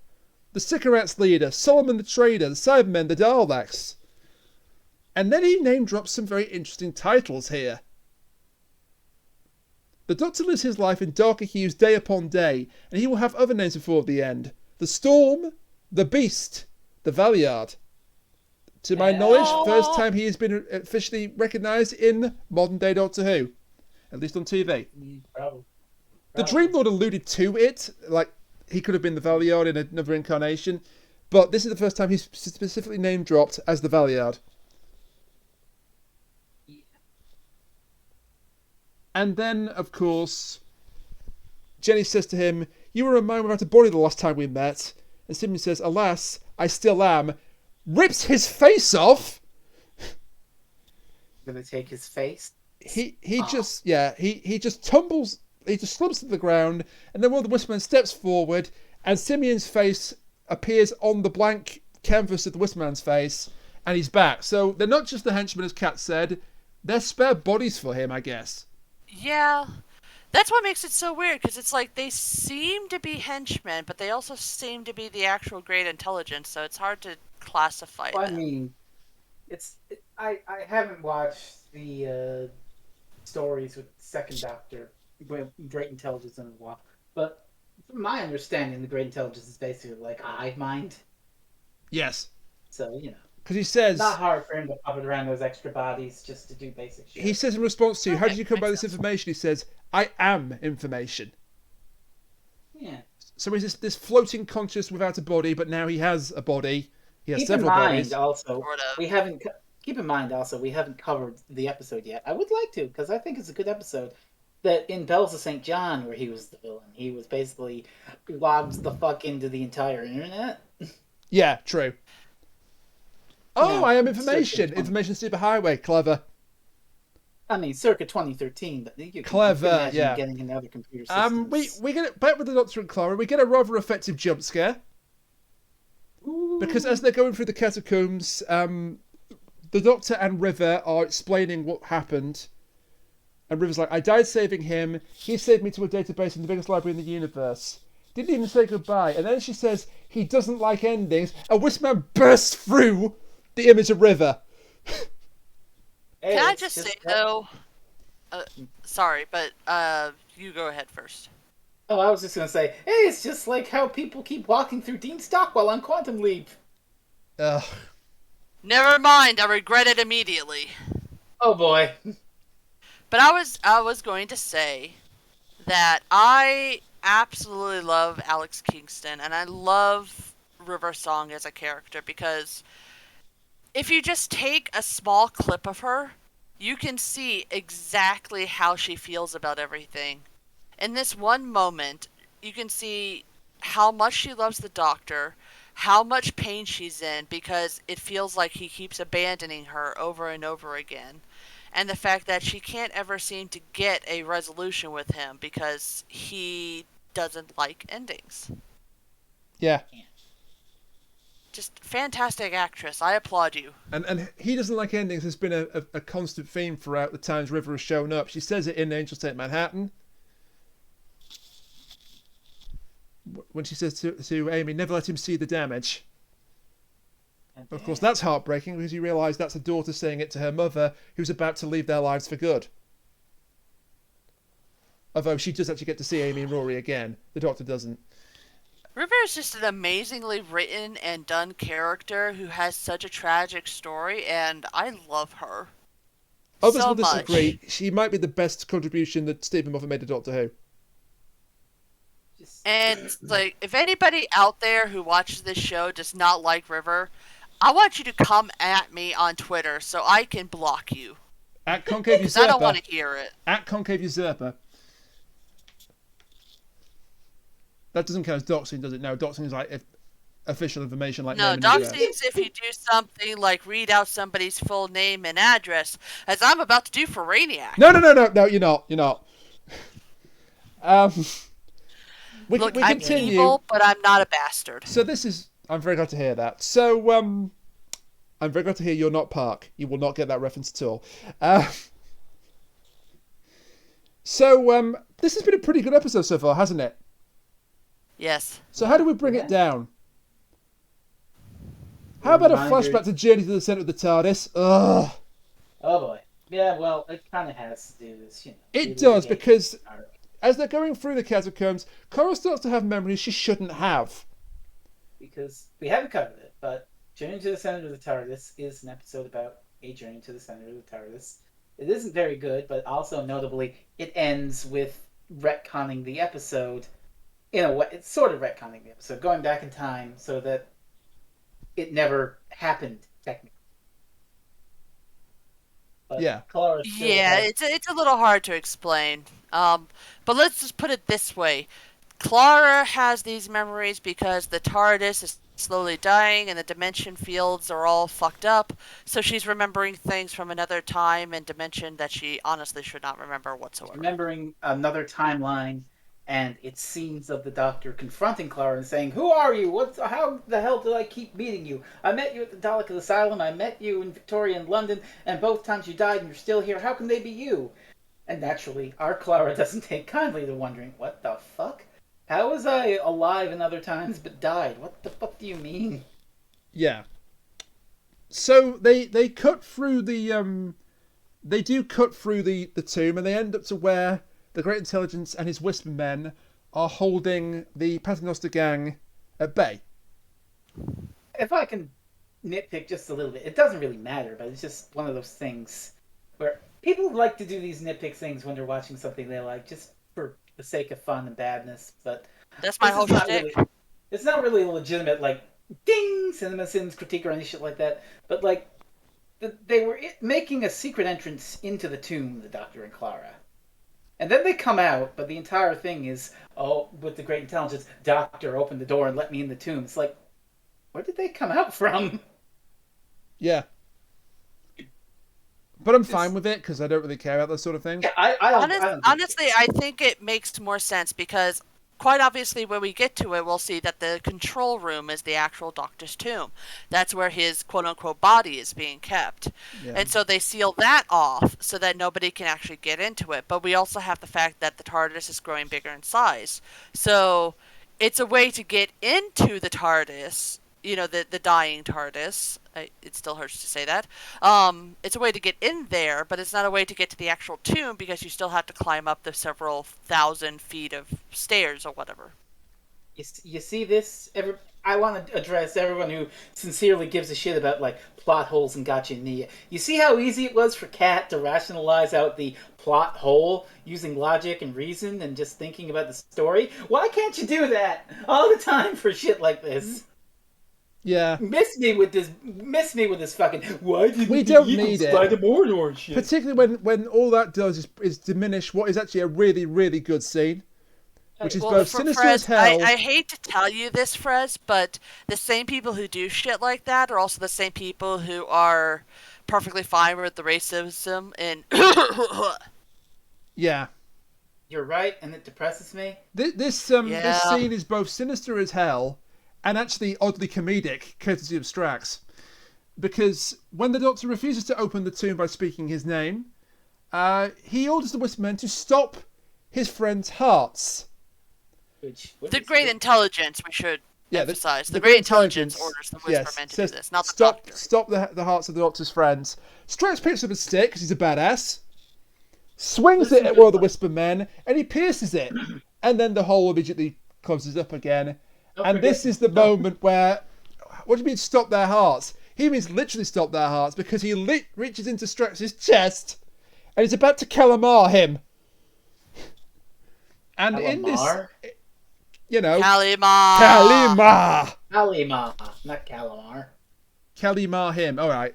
Speaker 1: The Sycorax leader, Solomon the Trader, the Cybermen, the Daleks. And then he name-drops some very interesting titles here. The Doctor lives his life in darker hues day upon day, and he will have other names before the end. The Storm, the Beast, the Valeyard. To my knowledge, first time he has been officially recognised in modern-day Doctor Who. At least on TV.
Speaker 3: Probably.
Speaker 1: The Dream Lord alluded to it, like he could have been the Valeyard in another incarnation, but this is the first time he's specifically name-dropped as the Valeyard. And then, of course, Jenny says to him, you were a man without a body the last time we met. And Simeon says, alas, I still am. Rips his face off.
Speaker 3: Gonna take his face.
Speaker 1: He just tumbles, he just slumps to the ground, and then one of the Whispermen steps forward, and Simeon's face appears on the blank canvas of the Whisperman's face, and he's back. So they're not just the henchmen, as Kat said, they're spare bodies for him, I guess.
Speaker 2: Yeah. That's what makes it so weird, because it's like they seem to be henchmen, but they also seem to be the actual Great Intelligence, so it's hard to classify them.
Speaker 3: I mean, I haven't watched the stories with Second Doctor, Great Intelligence in a while, but from my understanding, the Great Intelligence is basically like a hive mind.
Speaker 1: Yes.
Speaker 3: So,
Speaker 1: Because he says...
Speaker 3: It's not hard for him to pop it around those extra bodies just to do basic shit.
Speaker 1: He says in response to, how did you come by this information? He says, I am information.
Speaker 3: Yeah.
Speaker 1: So he's this floating conscious without a body, but now he has a body. He has
Speaker 3: Keep
Speaker 1: several
Speaker 3: in mind,
Speaker 1: bodies.
Speaker 3: also, we haven't covered the episode yet. I would like to, because I think it's a good episode. That in Bells of St. John, where he was the villain, he was basically logged the fuck into the entire internet.
Speaker 1: Yeah, true. Oh,
Speaker 3: Yeah,
Speaker 1: I am information.
Speaker 3: circa
Speaker 1: Information superhighway. Clever.
Speaker 3: I mean, circa 2013, but
Speaker 1: Clever,
Speaker 3: you can imagine
Speaker 1: yeah.
Speaker 3: getting another computer systems.
Speaker 1: We get it back with the Doctor and Clara. We get a rather effective jump scare. Because as they're going through the catacombs, the Doctor and River are explaining what happened. And River's like, I died saving him. He saved me to a database in the biggest library in the universe. Didn't even say goodbye. And then she says he doesn't like endings. And Whisperman bursts through the image of River.
Speaker 3: Hey,
Speaker 2: Can I
Speaker 3: it's
Speaker 2: just say,
Speaker 3: like-
Speaker 2: though... sorry, but you go ahead first.
Speaker 3: Oh, I was just going to say, hey, it's just like how people keep walking through Dean Stockwell on Quantum Leap.
Speaker 1: Ugh.
Speaker 2: Never mind, I regret it immediately.
Speaker 3: Oh, boy.
Speaker 2: But I was going to say that I absolutely love Alex Kingston, and I love River Song as a character, because if you just take a small clip of her, you can see exactly how she feels about everything. In this one moment, you can see how much she loves the Doctor, how much pain she's in because it feels like he keeps abandoning her over and over again, and the fact that she can't ever seem to get a resolution with him because he doesn't like endings.
Speaker 1: Yeah.
Speaker 2: Just fantastic actress. I applaud you.
Speaker 1: And he doesn't like endings has been a constant theme throughout the times River has shown up. She says it in Angel State Manhattan. When she says to Amy, never let him see the damage. Of course, that's heartbreaking because you realise that's a daughter saying it to her mother who's about to leave their lives for good. Although she does actually get to see Amy and Rory again. The Doctor doesn't.
Speaker 2: River is just an amazingly written and done character who has such a tragic story, and I love her.
Speaker 1: Others
Speaker 2: so
Speaker 1: will
Speaker 2: much.
Speaker 1: disagree. She might be the best contribution that Stephen Moffat made to Doctor Who.
Speaker 2: And, like, if anybody out there who watches this show does not like River, I want you to come at me on Twitter so I can block you.
Speaker 1: At Concave
Speaker 2: Because I don't
Speaker 1: Usurper.
Speaker 2: want to hear it.
Speaker 1: At Concave Usurper. That doesn't count as doxing, does it? No, doxing is like official information like
Speaker 2: No,
Speaker 1: name and address.
Speaker 2: doxing's if you do something like read out somebody's full name and address, as I'm about to do for Rainiac.
Speaker 1: No, you're not. You're not. We
Speaker 2: Look,
Speaker 1: we
Speaker 2: I'm
Speaker 1: continue.
Speaker 2: evil, but I'm not a bastard.
Speaker 1: So this is I'm very glad to hear that. So, I'm very glad to hear you're not Park. You will not get that reference at all. So, this has been a pretty good episode so far, hasn't it?
Speaker 2: Yes.
Speaker 1: So how do we bring it down? How about a flashback to Journey to the Centre of the TARDIS? Ugh.
Speaker 3: Oh boy. Yeah, well, it kind of has to do this,
Speaker 1: It does, because as they're going through the catacombs, Clara starts to have memories she shouldn't have.
Speaker 3: Because we haven't covered it, but Journey to the Centre of the TARDIS is an episode about a journey to the centre of the TARDIS. It isn't very good, but also notably, it ends with retconning the episode. In a way, it's sort of retconning the episode, going back in time so that it never happened, technically. But
Speaker 1: yeah.
Speaker 2: It's a little hard to explain. But let's just put it this way. Clara has these memories because the TARDIS is slowly dying and the dimension fields are all fucked up, so she's remembering things from another time and dimension that she honestly should not remember whatsoever.
Speaker 3: Remembering another timeline, and it's scenes of the Doctor confronting Clara and saying, "Who are you? How the hell did I keep meeting you? I met you at the Dalek Asylum, I met you in Victoria and London, and both times you died and you're still here. How can they be you?" And naturally, our Clara doesn't take kindly to wondering, what the fuck? How was I alive in other times but died? What the fuck do you mean?
Speaker 1: Yeah. So they cut through the they do cut through the tomb, and they end up to where the Great Intelligence and his Whisper Men are holding the Paternoster gang at bay.
Speaker 3: If I can nitpick just a little bit, it doesn't really matter, but it's just one of those things where people like to do these nitpick things when they're watching something they like, just for the sake of fun and badness. But
Speaker 2: that's my whole shtick.
Speaker 3: It's not really a legitimate, like, ding, CinemaSins critique or any shit like that. But, like, they were making a secret entrance into the tomb, the Doctor and Clara. And then they come out, but the entire thing is, with the Great Intelligence, Doctor, open the door and let me in the tomb. It's like, where did they come out from?
Speaker 1: Yeah. But I'm fine with it, because I don't really care about those sort of things.
Speaker 3: Yeah,
Speaker 2: honestly, I think it makes more sense, because quite obviously when we get to it, we'll see that the control room is the actual Doctor's tomb. That's where his quote-unquote body is being kept. Yeah. And so they seal that off so that nobody can actually get into it. But we also have the fact that the TARDIS is growing bigger in size. So it's a way to get into the TARDIS, the dying TARDIS. It still hurts to say that. It's a way to get in there, but it's not a way to get to the actual tomb, because you still have to climb up the several thousand feet of stairs or whatever.
Speaker 3: You see this? I want to address everyone who sincerely gives a shit about, like, plot holes and gotcha Nia. You see how easy it was for Kat to rationalize out the plot hole using logic and reason and just thinking about the story? Why can't you do that all the time for shit like this?
Speaker 1: Yeah.
Speaker 3: Miss me with this fucking. Why did
Speaker 1: we don't need it?
Speaker 3: By the Mordor shit?
Speaker 1: Particularly when all that does is diminish what is actually a really, really good scene, which is both sinister
Speaker 2: Frez,
Speaker 1: as hell.
Speaker 2: I hate to tell you this, Frez, but the same people who do shit like that are also the same people who are perfectly fine with the racism and.
Speaker 1: Yeah.
Speaker 3: You're right, and it depresses me.
Speaker 1: This scene is both sinister as hell and actually oddly comedic, courtesy of Strax. Because when the Doctor refuses to open the tomb by speaking his name, he orders the Whispermen to stop his friend's hearts.
Speaker 2: The Great Intelligence, we should emphasize. The Great Intelligence orders the Whispermen to do this, not the Doctor.
Speaker 1: Stop the hearts of the Doctor's friends. Strax picks up a stick, because he's a badass, swings it at one of the Whispermen, and he pierces it. And then the hole immediately closes up again. And this is the moment where, what do you mean stop their hearts? He means literally stop their hearts, because he reaches into Strax's chest and is about to calamar him. And in this,
Speaker 2: Calimar,
Speaker 3: not calamar.
Speaker 1: Calimar him. All right.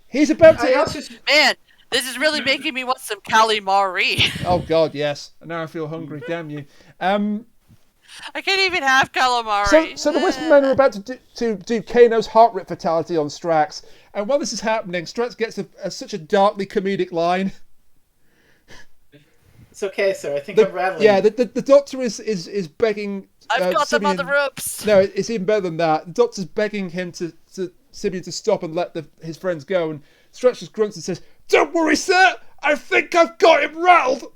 Speaker 1: He's about to.
Speaker 2: Man, this is really making me want some calamari.
Speaker 1: Oh God, yes. Now I feel hungry. Damn you.
Speaker 2: I can't even have calamari.
Speaker 1: So the Whispermen are about to do Kano's heart rip fatality on Strax, and while this is happening, Strax gets such a darkly comedic line.
Speaker 3: It's okay, sir. I think I'm rattling.
Speaker 1: Yeah, the Doctor is begging
Speaker 2: I've got them on the
Speaker 1: Simeon...
Speaker 2: ropes.
Speaker 1: No, it's even better than that. The Doctor's begging him to Simeon to stop and let his friends go, and Stretch just grunts and says, "Don't worry, sir. I think I've got him rattled."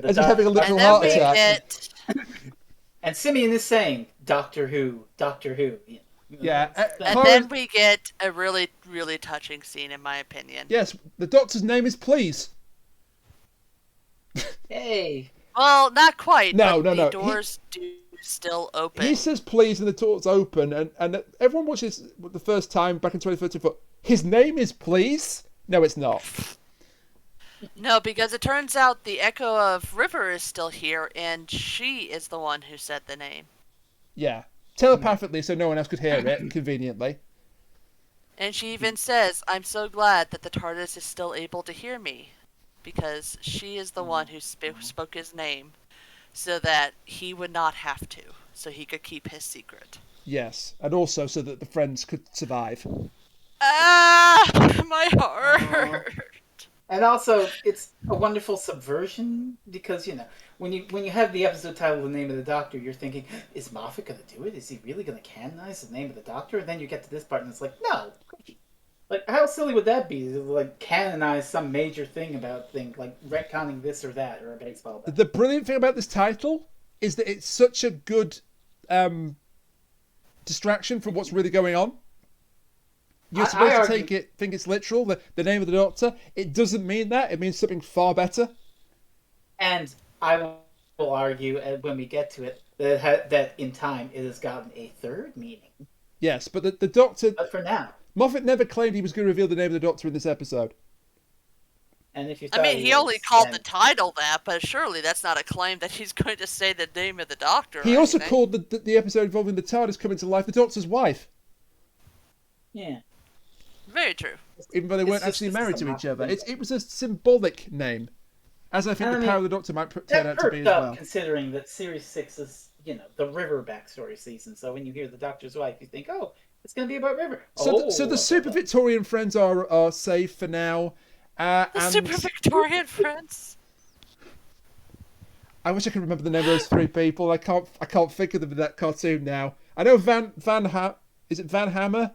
Speaker 1: As if having a literal heart attack.
Speaker 3: And Simeon is saying, "Doctor Who, Doctor Who."
Speaker 1: Yeah.
Speaker 2: And then we get a really, really touching scene, in my opinion.
Speaker 1: Yes, the Doctor's name is Please.
Speaker 3: Hey.
Speaker 2: Well, not quite.
Speaker 1: No.
Speaker 2: The doors do still open.
Speaker 1: He says please and the doors open, and everyone watches the first time back in 2013 thought, his name is Please? No, it's not.
Speaker 2: No, because it turns out the echo of River is still here, and she is the one who said the name.
Speaker 1: Yeah. Telepathically, so no one else could hear it, conveniently.
Speaker 2: And she even says, "I'm so glad that the TARDIS is still able to hear me." Because she is the one who spoke his name, so that he would not have to, so he could keep his secret.
Speaker 1: Yes, and also so that the friends could survive.
Speaker 2: Ah, my heart.
Speaker 3: And also, it's a wonderful subversion because when you have the episode title "The Name of the Doctor," you're thinking, is Moffat going to do it? Is he really going to canonize the name of the Doctor? And then you get to this part and it's like, no. Like, how silly would that be? To, like, canonize some major thing about things, like retconning this or that, or a baseball bat.
Speaker 1: The brilliant thing about this title is that it's such a good distraction from what's really going on. You're supposed to think it's literal, the name of the Doctor. It doesn't mean that. It means something far better.
Speaker 3: And I will argue, when we get to it, that in time it has gotten a third meaning.
Speaker 1: Yes, but the Doctor...
Speaker 3: But for now...
Speaker 1: Moffat never claimed he was going to reveal the name of the Doctor in this episode.
Speaker 3: And if you
Speaker 2: he only called the title that, but surely that's not a claim that he's going to say the name of the Doctor.
Speaker 1: He also called the episode involving the TARDIS coming to life the Doctor's wife.
Speaker 3: Yeah.
Speaker 2: Very true.
Speaker 1: Even though they weren't actually married to each other. It was a symbolic name. As I think the Power of the Doctor might turn out to be as well.
Speaker 3: Considering that Series 6 is, the River backstory season. So when you hear the Doctor's wife, you think, oh, it's going to be about River.
Speaker 1: So the Super Victorian friends are safe for now.
Speaker 2: Super Victorian friends.
Speaker 1: I wish I could remember the name of those three people. I can't think of them in that cartoon now. I know is it Van Hammer?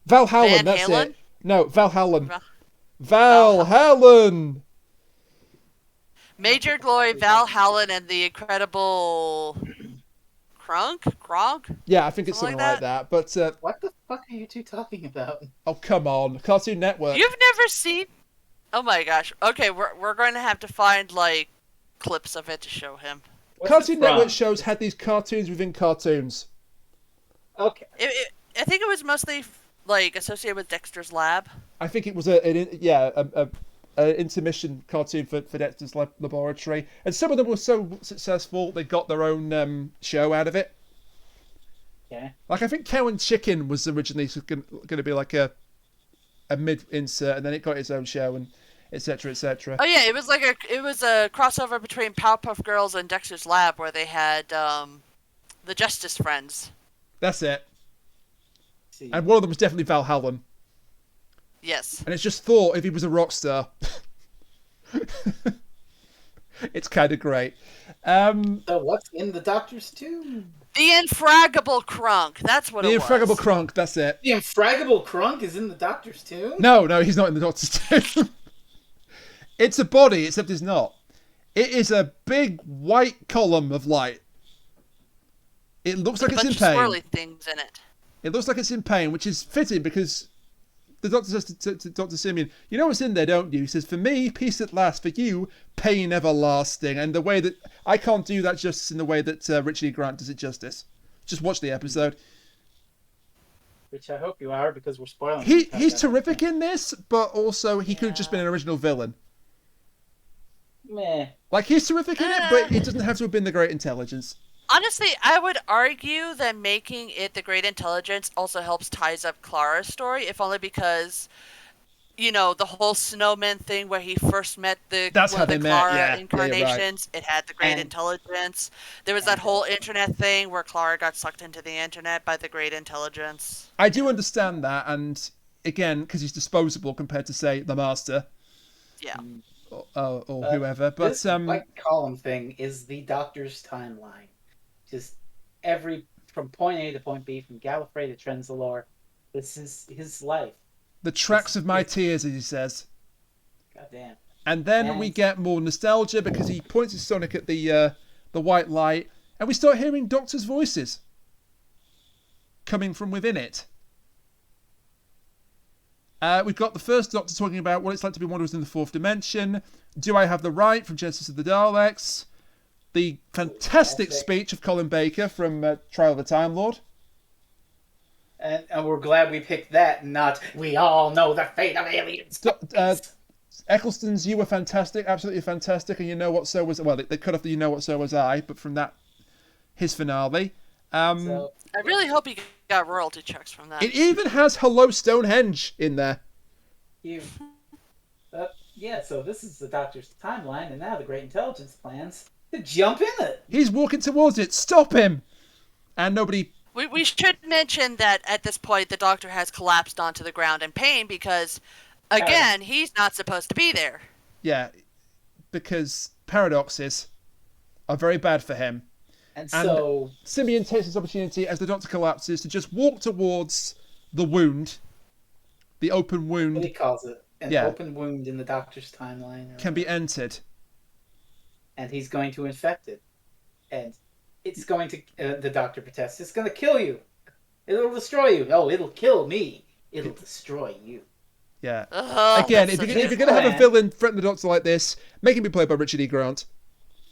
Speaker 1: Valhallen,
Speaker 2: Van
Speaker 1: that's
Speaker 2: Halen?
Speaker 1: it. No, Valhallen. Valhallen!
Speaker 2: Major Glory, Valhallen, and the Incredible... Kronk?
Speaker 1: Yeah, I think it's something like that. But
Speaker 3: what the fuck are you two talking about?
Speaker 1: Oh, come on. Cartoon Network.
Speaker 2: You've never seen... Oh my gosh. Okay, we're going to have to find, clips of it to show him.
Speaker 1: Cartoon Network shows had these cartoons within cartoons.
Speaker 3: Okay.
Speaker 2: I think it was mostly... associated with Dexter's Lab.
Speaker 1: I think it was an intermission cartoon for Dexter's Laboratory, and some of them were so successful they got their own show out of it.
Speaker 3: Yeah.
Speaker 1: I think Cow and Chicken was originally going to be like a mid insert, and then it got its own show, and etc. etc.
Speaker 2: Oh yeah, it was a crossover between Powerpuff Girls and Dexter's Lab where they had the Justice Friends.
Speaker 1: That's it. And one of them was definitely Valhallen.
Speaker 2: Yes.
Speaker 1: And it's just thought if he was a rock star. It's kind of great.
Speaker 3: So what's in the Doctor's tomb?
Speaker 2: The Infraggable Kronk. That's what it was.
Speaker 1: The Infraggable Kronk, that's it.
Speaker 3: The Infraggable Kronk is in the Doctor's tomb?
Speaker 1: No, he's not in the Doctor's tomb. It's a body, except it's not. It is a big white column of light. It looks like it's in pain.
Speaker 2: Swirly things in it.
Speaker 1: It looks like it's in pain, which is fitting because the Doctor says to Dr. Simeon, you know what's in there, don't you? He says, for me, peace at last. For you, pain everlasting. And the way that... I can't do that justice in the way that Richard E. Grant does it justice. Just watch the episode.
Speaker 3: Which I hope you are, because we're spoiling.
Speaker 1: He's terrific in this, but also he could have just been an original villain.
Speaker 3: Meh.
Speaker 1: He's terrific in it, but it doesn't have to have been the Great Intelligence.
Speaker 2: Honestly, I would argue that making it the Great Intelligence also helps ties up Clara's story, if only because, the whole snowman thing where he first met the Clara incarnations, it had the Great Intelligence. There was that whole internet thing where Clara got sucked into the internet by the Great Intelligence.
Speaker 1: I do understand that, and again, because he's disposable compared to, say, the Master.
Speaker 2: Yeah.
Speaker 1: or whoever. But
Speaker 3: this white column thing is the Doctor's timeline. Just from point A to point B, from Gallifrey to Trenzalore. This is his life.
Speaker 1: The tracks of my tears, as he says.
Speaker 3: Goddamn.
Speaker 1: And then we get more nostalgia because he points his Sonic at the white light, and we start hearing Doctor's voices coming from within it. We've got the first Doctor talking about what it's like to be wanderers in the fourth dimension. Do I have the right? From Genesis of the Daleks. The fantastic speech of Colin Baker from Trial of the Time Lord.
Speaker 3: And we're glad we picked that, not we all know the fate of aliens.
Speaker 1: Eccleston's "You were fantastic, absolutely fantastic," and you know what, so was... Well, they cut off the "you know what, so was I," but from that, his finale.
Speaker 2: I really hope he got royalty checks from that.
Speaker 1: It even has "Hello Stonehenge" in there.
Speaker 3: So this is the Doctor's timeline, and now the Great Intelligence plans to jump in it.
Speaker 1: He's walking towards it. Stop him! And nobody...
Speaker 2: We should mention that at this point the Doctor has collapsed onto the ground in pain because, again, he's not supposed to be there.
Speaker 1: Yeah, because paradoxes are very bad for him.
Speaker 3: And so...
Speaker 1: Simeon takes this opportunity as the Doctor collapses to just walk towards the wound. The open wound.
Speaker 3: What he calls it. An open wound in the Doctor's timeline.
Speaker 1: Can be entered.
Speaker 3: And he's going to infect it. And it's going to... the Doctor protests. It's going to kill you. It'll destroy you. No, it'll kill me. It'll destroy you.
Speaker 1: Yeah. Again, if you're going to have a villain threaten the Doctor like this, make him be played by Richard E. Grant.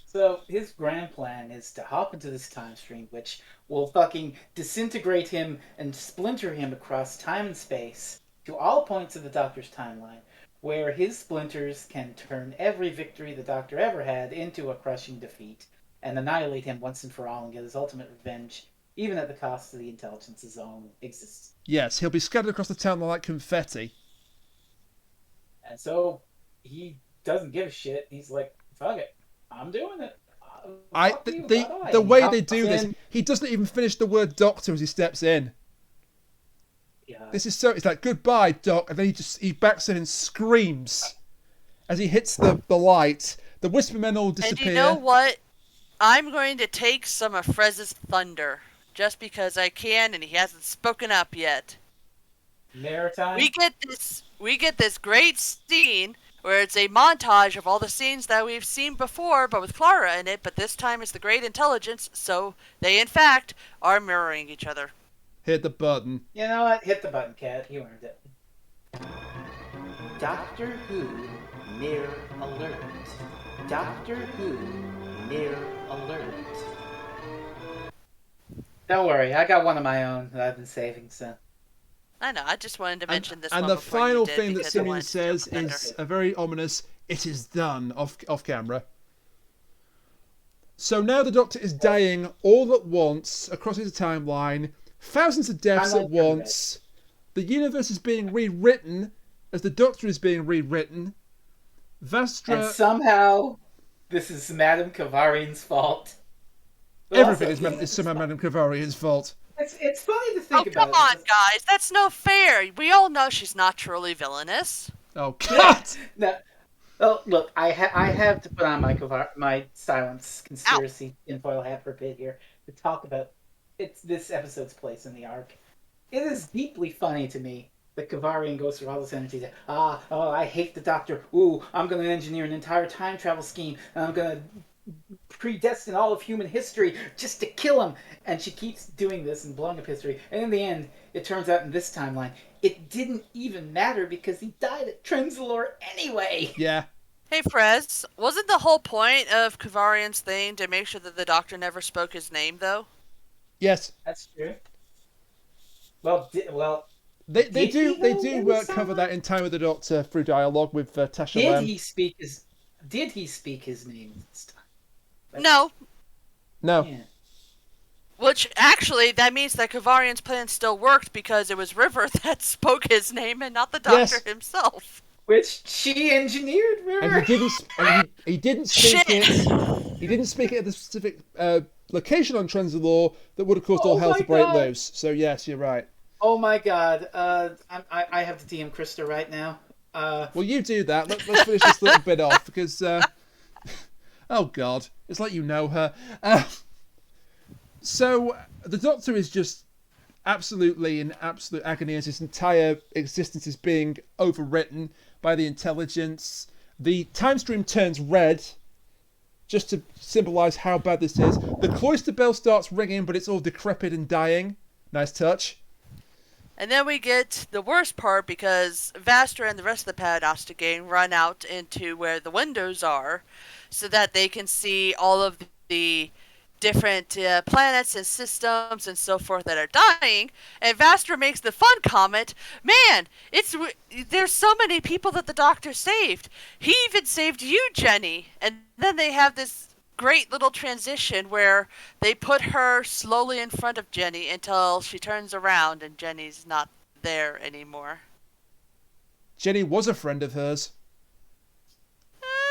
Speaker 3: So his grand plan is to hop into this time stream, which will fucking disintegrate him and splinter him across time and space to all points of the Doctor's timeline, where his splinters can turn every victory the Doctor ever had into a crushing defeat and annihilate him once and for all and get his ultimate revenge, even at the cost of the Intelligence's own existence.
Speaker 1: Yes, he'll be scattered across the town like confetti.
Speaker 3: And so he doesn't give a shit. He's like, fuck it. I'm doing it.
Speaker 1: The way they do this, he doesn't even finish the word Doctor as he steps in.
Speaker 3: Yeah.
Speaker 1: This is so... It's like, goodbye, Doc. And then he backs in and screams as he hits the light. The Whisper Men all disappear.
Speaker 2: And you know what? I'm going to take some of Frez's thunder. Just because I can, and he hasn't spoken up yet.
Speaker 3: Maritime?
Speaker 2: We get this great scene where it's a montage of all the scenes that we've seen before, but with Clara in it, but this time it's the Great Intelligence, so they, in fact, are mirroring each other.
Speaker 1: Hit the button.
Speaker 3: You know what? Hit the button, Cat. You earned it. Doctor Who Mirror Alert. Doctor Who Mirror Alert. Don't worry, I got one of my own that I've been saving, so...
Speaker 2: I know, I just wanted to mention this
Speaker 1: one. And the final thing that Simeon says is a very ominous, "It is done," off camera. So now the Doctor is dying all at once across his timeline. Thousands of deaths at once. The universe is being rewritten as the Doctor is being rewritten. Vastra... And
Speaker 3: somehow, this is Madame Kavarian's fault.
Speaker 1: Everything is somehow Madame Kavarian's fault.
Speaker 3: It's funny to think about.
Speaker 2: Oh, come on, guys. That's no fair. We all know she's not truly villainous.
Speaker 1: Oh, cut!
Speaker 3: No. Oh, look, I have to put on my silence conspiracy tinfoil hat for a bit here to talk about this episode's place in the arc. It is deeply funny to me that Kavarian goes through all this energy that, I hate the Doctor. Ooh, I'm going to engineer an entire time travel scheme, and I'm going to predestine all of human history just to kill him. And she keeps doing this and blowing up history. And in the end, it turns out in this timeline, it didn't even matter because he died at Trenzalore anyway.
Speaker 1: Yeah.
Speaker 2: Hey, Frez, wasn't the whole point of Kavarian's thing to make sure that the Doctor never spoke his name, though?
Speaker 1: Yes.
Speaker 3: That's true. Well,
Speaker 1: They do cover that in Time with the Doctor through dialogue with Tasha Lem.
Speaker 3: Did he speak his name this time?
Speaker 2: No.
Speaker 3: Yeah.
Speaker 2: Which, actually, that means that Kavarian's plan still worked because it was River that spoke his name and not the Doctor himself.
Speaker 3: Which she engineered, River.
Speaker 1: And he didn't speak it. He didn't speak it at the specific location on Trenzalore that would have caused all hell to break loose. So yes, you're right.
Speaker 3: Oh my God! I have to DM Krista right now.
Speaker 1: Well, you do that. Let's finish this little bit off because, oh God, it's like you know her. So the Doctor is just absolutely in absolute agony as his entire existence is being overwritten by the intelligence. The time stream turns red, just to symbolise how bad this is. The cloister bell starts ringing, but it's all decrepit and dying. Nice touch.
Speaker 2: And then we get the worst part because Vastra and the rest of the Paternoster gang run out into where the windows are so that they can see all of the different planets and systems and so forth that are dying. And Vastra makes the fun comment, man, there's so many people that the Doctor saved. He even saved you, Jenny. And then they have this great little transition where they put her slowly in front of Jenny until she turns around and Jenny's not there anymore.
Speaker 1: Jenny was a friend of hers.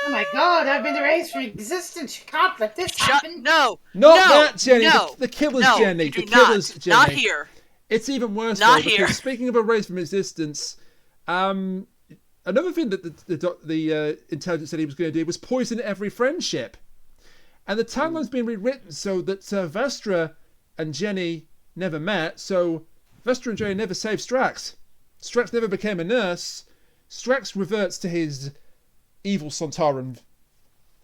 Speaker 3: Oh my God! I've been erased from existence. You can't let this happen.
Speaker 2: No,
Speaker 1: Not
Speaker 2: no,
Speaker 1: that Jenny.
Speaker 2: No,
Speaker 1: the killer's
Speaker 2: no,
Speaker 1: Jenny.
Speaker 2: You
Speaker 1: The
Speaker 2: do
Speaker 1: killer's
Speaker 2: not.
Speaker 1: Jenny.
Speaker 2: Not here.
Speaker 1: It's even worse
Speaker 2: Not
Speaker 1: though,
Speaker 2: here.
Speaker 1: because speaking of erased from existence, another thing that the intelligence said he was going to do was poison every friendship. And the timeline's been rewritten so that Vestra and Jenny never met, so Vestra and Jenny never saved Strax. Strax never became a nurse. Strax reverts to his evil Sontaran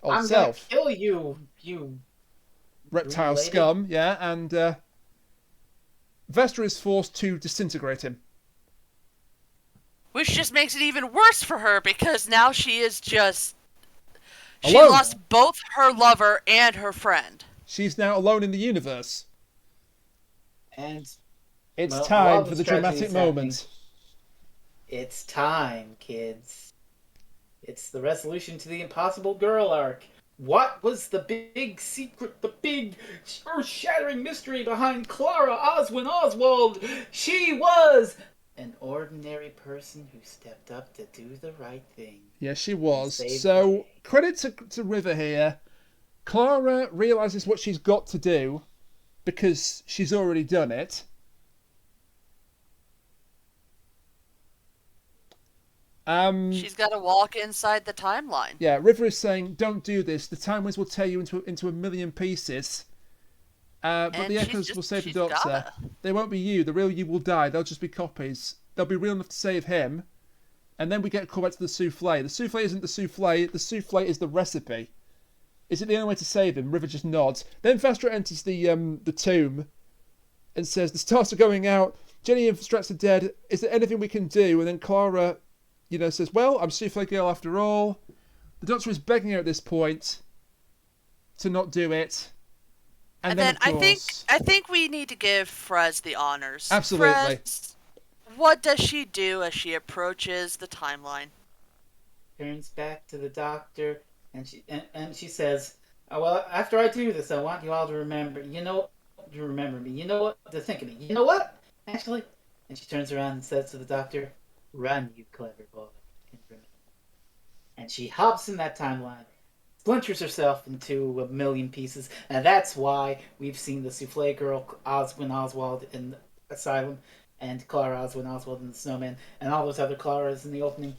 Speaker 1: old self.
Speaker 3: I'm gonna kill you
Speaker 1: reptile
Speaker 3: lady.
Speaker 1: scum, yeah, and Vestra is forced to disintegrate him.
Speaker 2: Which just makes it even worse for her because now she is just... She
Speaker 1: Alone.
Speaker 2: lost both her lover and her friend.
Speaker 1: She's now alone in the universe.
Speaker 3: And
Speaker 1: It's
Speaker 3: well,
Speaker 1: time
Speaker 3: while
Speaker 1: for
Speaker 3: this
Speaker 1: the
Speaker 3: tragedy
Speaker 1: dramatic
Speaker 3: is
Speaker 1: moment.
Speaker 3: it's time, kids. It's the resolution to the Impossible Girl arc. What was the big secret, the big earth-shattering mystery behind Clara Oswald? She was an ordinary person who stepped up to do the right thing.
Speaker 1: Yes, she was.
Speaker 3: Saved the
Speaker 1: So,
Speaker 3: day.
Speaker 1: credit to River here. Clara realises what she's got to do because she's already done it.
Speaker 2: She's got to walk inside the timeline.
Speaker 1: Yeah, River is saying, don't do this. The Time Winds will tear you into a million pieces. But
Speaker 2: And
Speaker 1: the
Speaker 2: she's
Speaker 1: Echoes
Speaker 2: just-
Speaker 1: will save the
Speaker 2: she's
Speaker 1: Doctor.
Speaker 2: gotta.
Speaker 1: They won't be you. The real you will die. They'll just be copies. They'll be real enough to save him. And then we get called back to the souffle. The souffle isn't the souffle. The souffle is the recipe. Is it the only way to save him? River just nods. Then Vastra enters the tomb and says, the stars are going out. Jenny and Strax are dead. Is there anything we can do? And then Clara, says, well, I'm souffle girl after all. The Doctor is begging her at this point to not do it. And then of course,
Speaker 2: I think we need to give Frez the honors.
Speaker 1: Absolutely.
Speaker 2: Frez, what does she do as she approaches the timeline?
Speaker 3: Turns back to the Doctor, and she says, oh, well, after I do this, I want you all to remember, to remember me. You know what? To think of me. You know what? Actually. And she turns around and says to the Doctor, run, you clever boy. And she hops in that timeline, splinters herself into a million pieces, and that's why we've seen the Souffle Girl, Oswald in the Asylum, and Clara Oswald in the Snowman, and all those other Claras in the opening,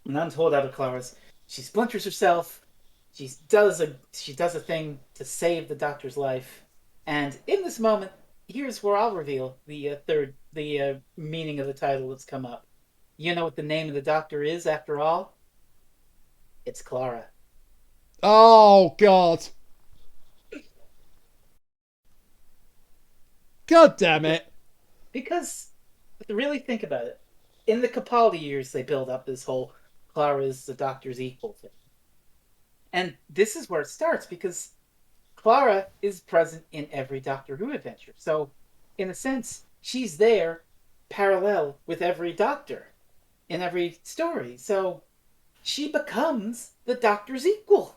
Speaker 3: and untold other Claras. She splinters herself. She does a thing to save the Doctor's life, and in this moment, here's where I'll reveal the meaning of the title that's come up. You know what the name of the Doctor is, after all? It's Clara.
Speaker 1: oh God. God damn it.
Speaker 3: Because, really think about it. In the Capaldi years, they build up this whole Clara's the Doctor's equal thing. And this is where it starts, because Clara is present in every Doctor Who adventure. So, in a sense, she's there parallel with every Doctor in every story. So, she becomes the Doctor's equal.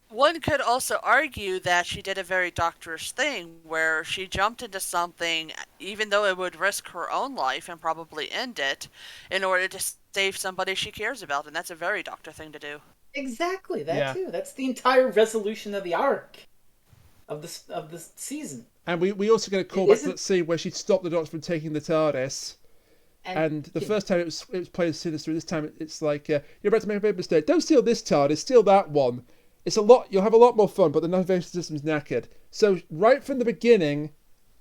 Speaker 2: One could also argue that she did a very doctorish thing where she jumped into something even though it would risk her own life and probably end it in order to save somebody she cares about, and that's a very Doctor thing to do.
Speaker 3: Exactly, that
Speaker 1: Yeah.
Speaker 3: too. That's the entire resolution of the arc of this season.
Speaker 1: And we also get a call
Speaker 3: It
Speaker 1: back to
Speaker 3: isn't-
Speaker 1: that scene where she stopped the Doctor from taking the TARDIS. And the first time it was played sinister. This time it's like you're about to make a big mistake. Don't steal this TARDIS, steal that one. It's a lot. You'll have a lot more fun, but the navigation system's knackered. So right from the beginning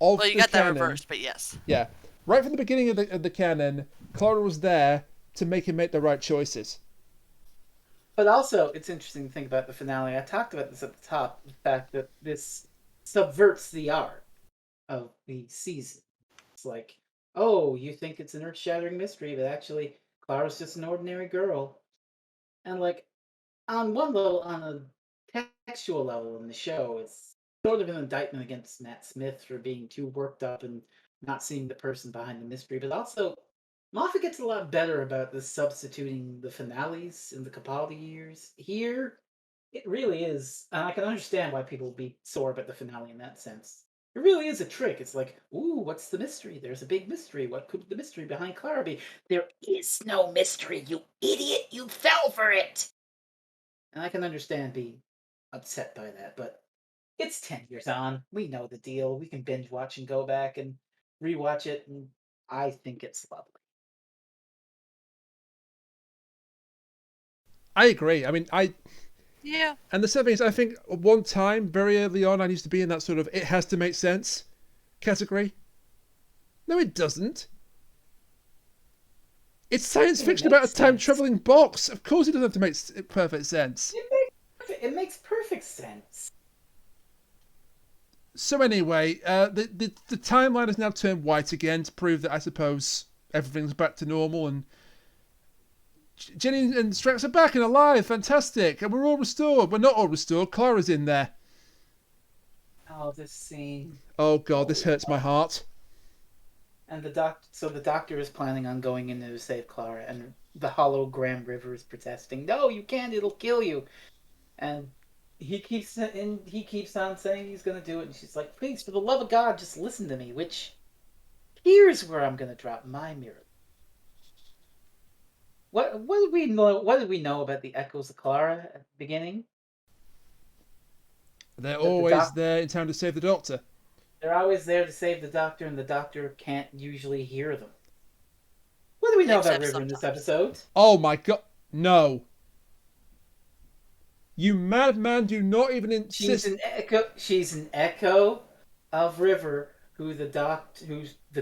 Speaker 1: of
Speaker 2: Well, you
Speaker 1: the
Speaker 2: got
Speaker 1: canon,
Speaker 2: that reversed, but yes.
Speaker 1: yeah, right from the beginning of the canon, Clara was there to make him make the right choices.
Speaker 3: But also, it's interesting to think about the finale. I talked about this at the top, the fact that this subverts the arc of the season. It's like, oh, you think it's an earth-shattering mystery, but actually, Clara's just an ordinary girl. And like, on one level, on a textual level in the show, it's sort of an indictment against Matt Smith for being too worked up and not seeing the person behind the mystery. But also, Moffat gets a lot better about this substituting the finales in the Capaldi years. Here, it really is, and I can understand why people would be sore about the finale in that sense. It really is a trick. It's like, ooh, what's the mystery? There's a big mystery. What could the mystery behind Clara be? There is no mystery, you idiot! You fell for it! And I can understand being upset by that, but it's 10 years on. We know the deal. We can binge watch and go back and rewatch it, and I think it's lovely.
Speaker 1: I agree. I mean,
Speaker 2: Yeah.
Speaker 1: and the sad thing is, I think one time, very early on, I used to be in that sort of it has to make sense category. No, it doesn't. It's science fiction about a time-traveling box. Of course it doesn't have to make perfect sense.
Speaker 3: It makes perfect sense.
Speaker 1: So anyway, the timeline has now turned white again to prove that I suppose everything's back to normal, and Jenny and Strax are back and alive. Fantastic. And we're all restored. We're not all restored. Clara's in there.
Speaker 3: Oh, this scene.
Speaker 1: Oh god, this hurts my heart.
Speaker 3: And the doctor is planning on going in to save Clara, and the hologram River is protesting. No, you can't. It'll kill you. And he keeps on saying he's going to do it, and she's like, "Please, for the love of God, just listen to me." Which, here's where I'm going to drop my mirror. What did we know? What did we know about the echoes of Clara at the beginning?
Speaker 1: They're always there in time to save the Doctor.
Speaker 3: They're always there to save the Doctor, and the Doctor can't usually hear them. What do we know about River in this episode?
Speaker 1: Oh my god, no. You madman, do not even insist.
Speaker 3: She's an echo of River, who the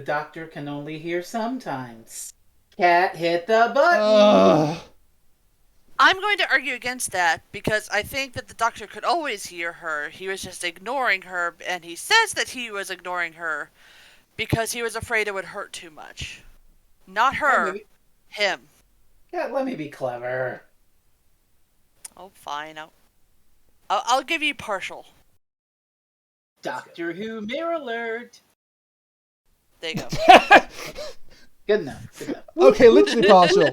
Speaker 3: Doctor can only hear sometimes. Cat, hit the button!
Speaker 2: I'm going to argue against that because I think that the Doctor could always hear her. He was just ignoring her, and he says that he was ignoring her because he was afraid it would hurt too much. Not her, him.
Speaker 3: Yeah, let me be clever.
Speaker 2: Oh, fine. I'll give you partial.
Speaker 3: Doctor Who mirror alert.
Speaker 2: There you go.
Speaker 3: Good enough. Good enough.
Speaker 1: Okay, literally partial.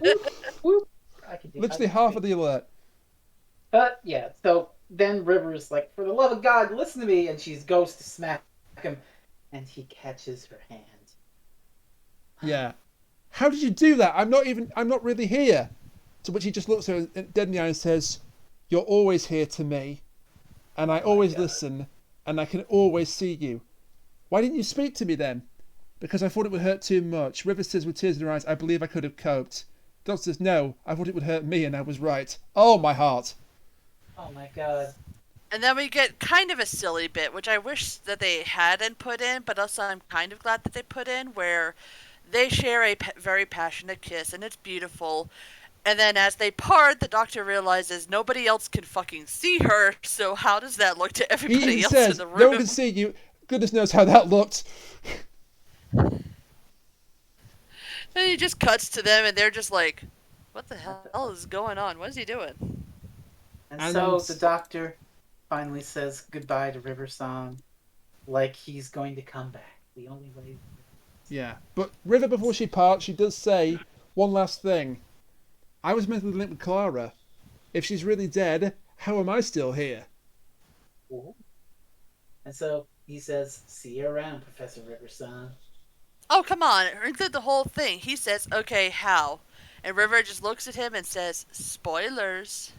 Speaker 1: Literally
Speaker 3: I
Speaker 1: half of the alert.
Speaker 3: But yeah, so then River's like, "For the love of God, listen to me," and she goes to smack him, and he catches her hand.
Speaker 1: Yeah. How did you do that? I'm not really here. To which he just looks at her dead in the eye and says, "You're always here to me, and I always listen, and I can always see you. Why didn't you speak to me then?" "Because I thought it would hurt too much." River says with tears in her eyes, "I believe I could have coped." Doctor says, "No, I thought it would hurt me, and I was right." Oh, my heart.
Speaker 3: Oh my god.
Speaker 2: And then we get kind of a silly bit, which I wish that they hadn't put in, but also I'm kind of glad that they put in, where they share a very passionate kiss, and it's beautiful. And then as they part, the Doctor realizes nobody else can fucking see her, so how does that look to everybody else in the room?
Speaker 1: "No one can see you." Goodness knows how that looked.
Speaker 2: And he just cuts to them, and they're just like, what the hell is going on? What is he doing?
Speaker 3: And so the Doctor finally says goodbye to River Song, like he's going to come back. The only way.
Speaker 1: Yeah, but River, before she parts, she does say one last thing. "I was meant to link with Clara. If she's really dead, how am I still here?"
Speaker 3: Ooh. And so he says, "See you around, Professor River Song."
Speaker 2: Oh, come on. Include the whole thing. He says, okay, how? And River just looks at him and says, spoilers.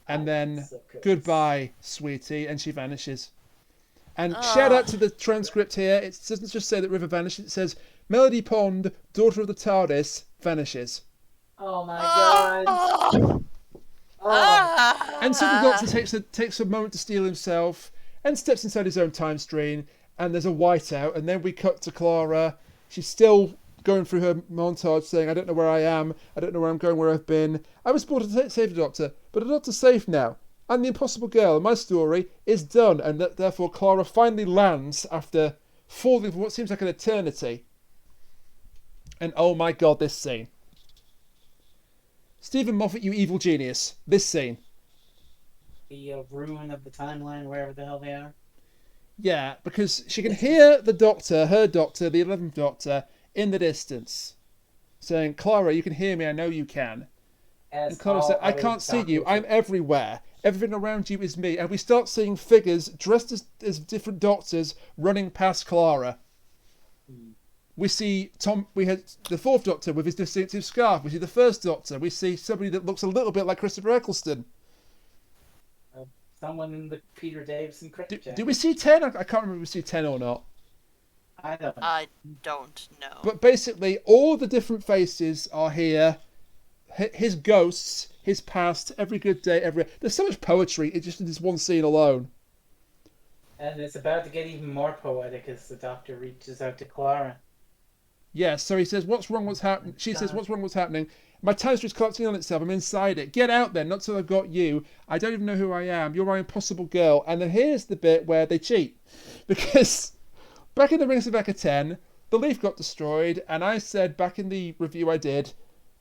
Speaker 1: And then, "Goodbye, sweetie," and she vanishes. And shout out to the transcript here. It doesn't just say that River vanishes. It says, Melody Pond, daughter of the TARDIS, vanishes.
Speaker 3: Oh my god.
Speaker 2: Oh.
Speaker 3: Oh.
Speaker 1: And so the Doctor takes a moment to steel himself and steps inside his own time stream, and there's a whiteout, and then we cut to Clara. She's still going through her montage saying, I don't know where I am, I don't know where I'm going, where I've been. I was born to save the Doctor, but the Doctor's safe now. I'm the impossible girl, and my story is done, and therefore Clara finally lands after falling for what seems like an eternity. And oh my god, this scene. Stephen Moffat, you evil genius. This scene.
Speaker 3: The ruin of the timeline, wherever the hell they are.
Speaker 1: Yeah, because she can hear the Doctor, her Doctor, the 11th Doctor, in the distance, saying, Clara, you can hear me, I know you can. And Clara said, I can't see you, I'm everywhere. Everything around you is me. And we start seeing figures dressed as different Doctors running past Clara. We see we had the 4th Doctor with his distinctive scarf. We see the 1st Doctor. We see somebody that looks a little bit like Christopher Eccleston.
Speaker 3: Someone in the Peter Davison cricket jacket.
Speaker 1: Do we see 10? I can't remember if we see 10 or not.
Speaker 3: I
Speaker 2: don't know.
Speaker 1: But basically, all the different faces are here. His ghosts, his past, every good day, There's so much poetry just in this one scene alone.
Speaker 3: And it's about to get even more poetic as the Doctor reaches out to Clara.
Speaker 1: Yeah, so he says, what's wrong, what's happening? She says, what's wrong, what's happening? My time stream's collapsing on itself. I'm inside it. Get out there. Not till I've got you. I don't even know who I am. You're my impossible girl. And then here's the bit where they cheat. Because back in the Rings of Becca 10, the leaf got destroyed. And I said back in the review I did,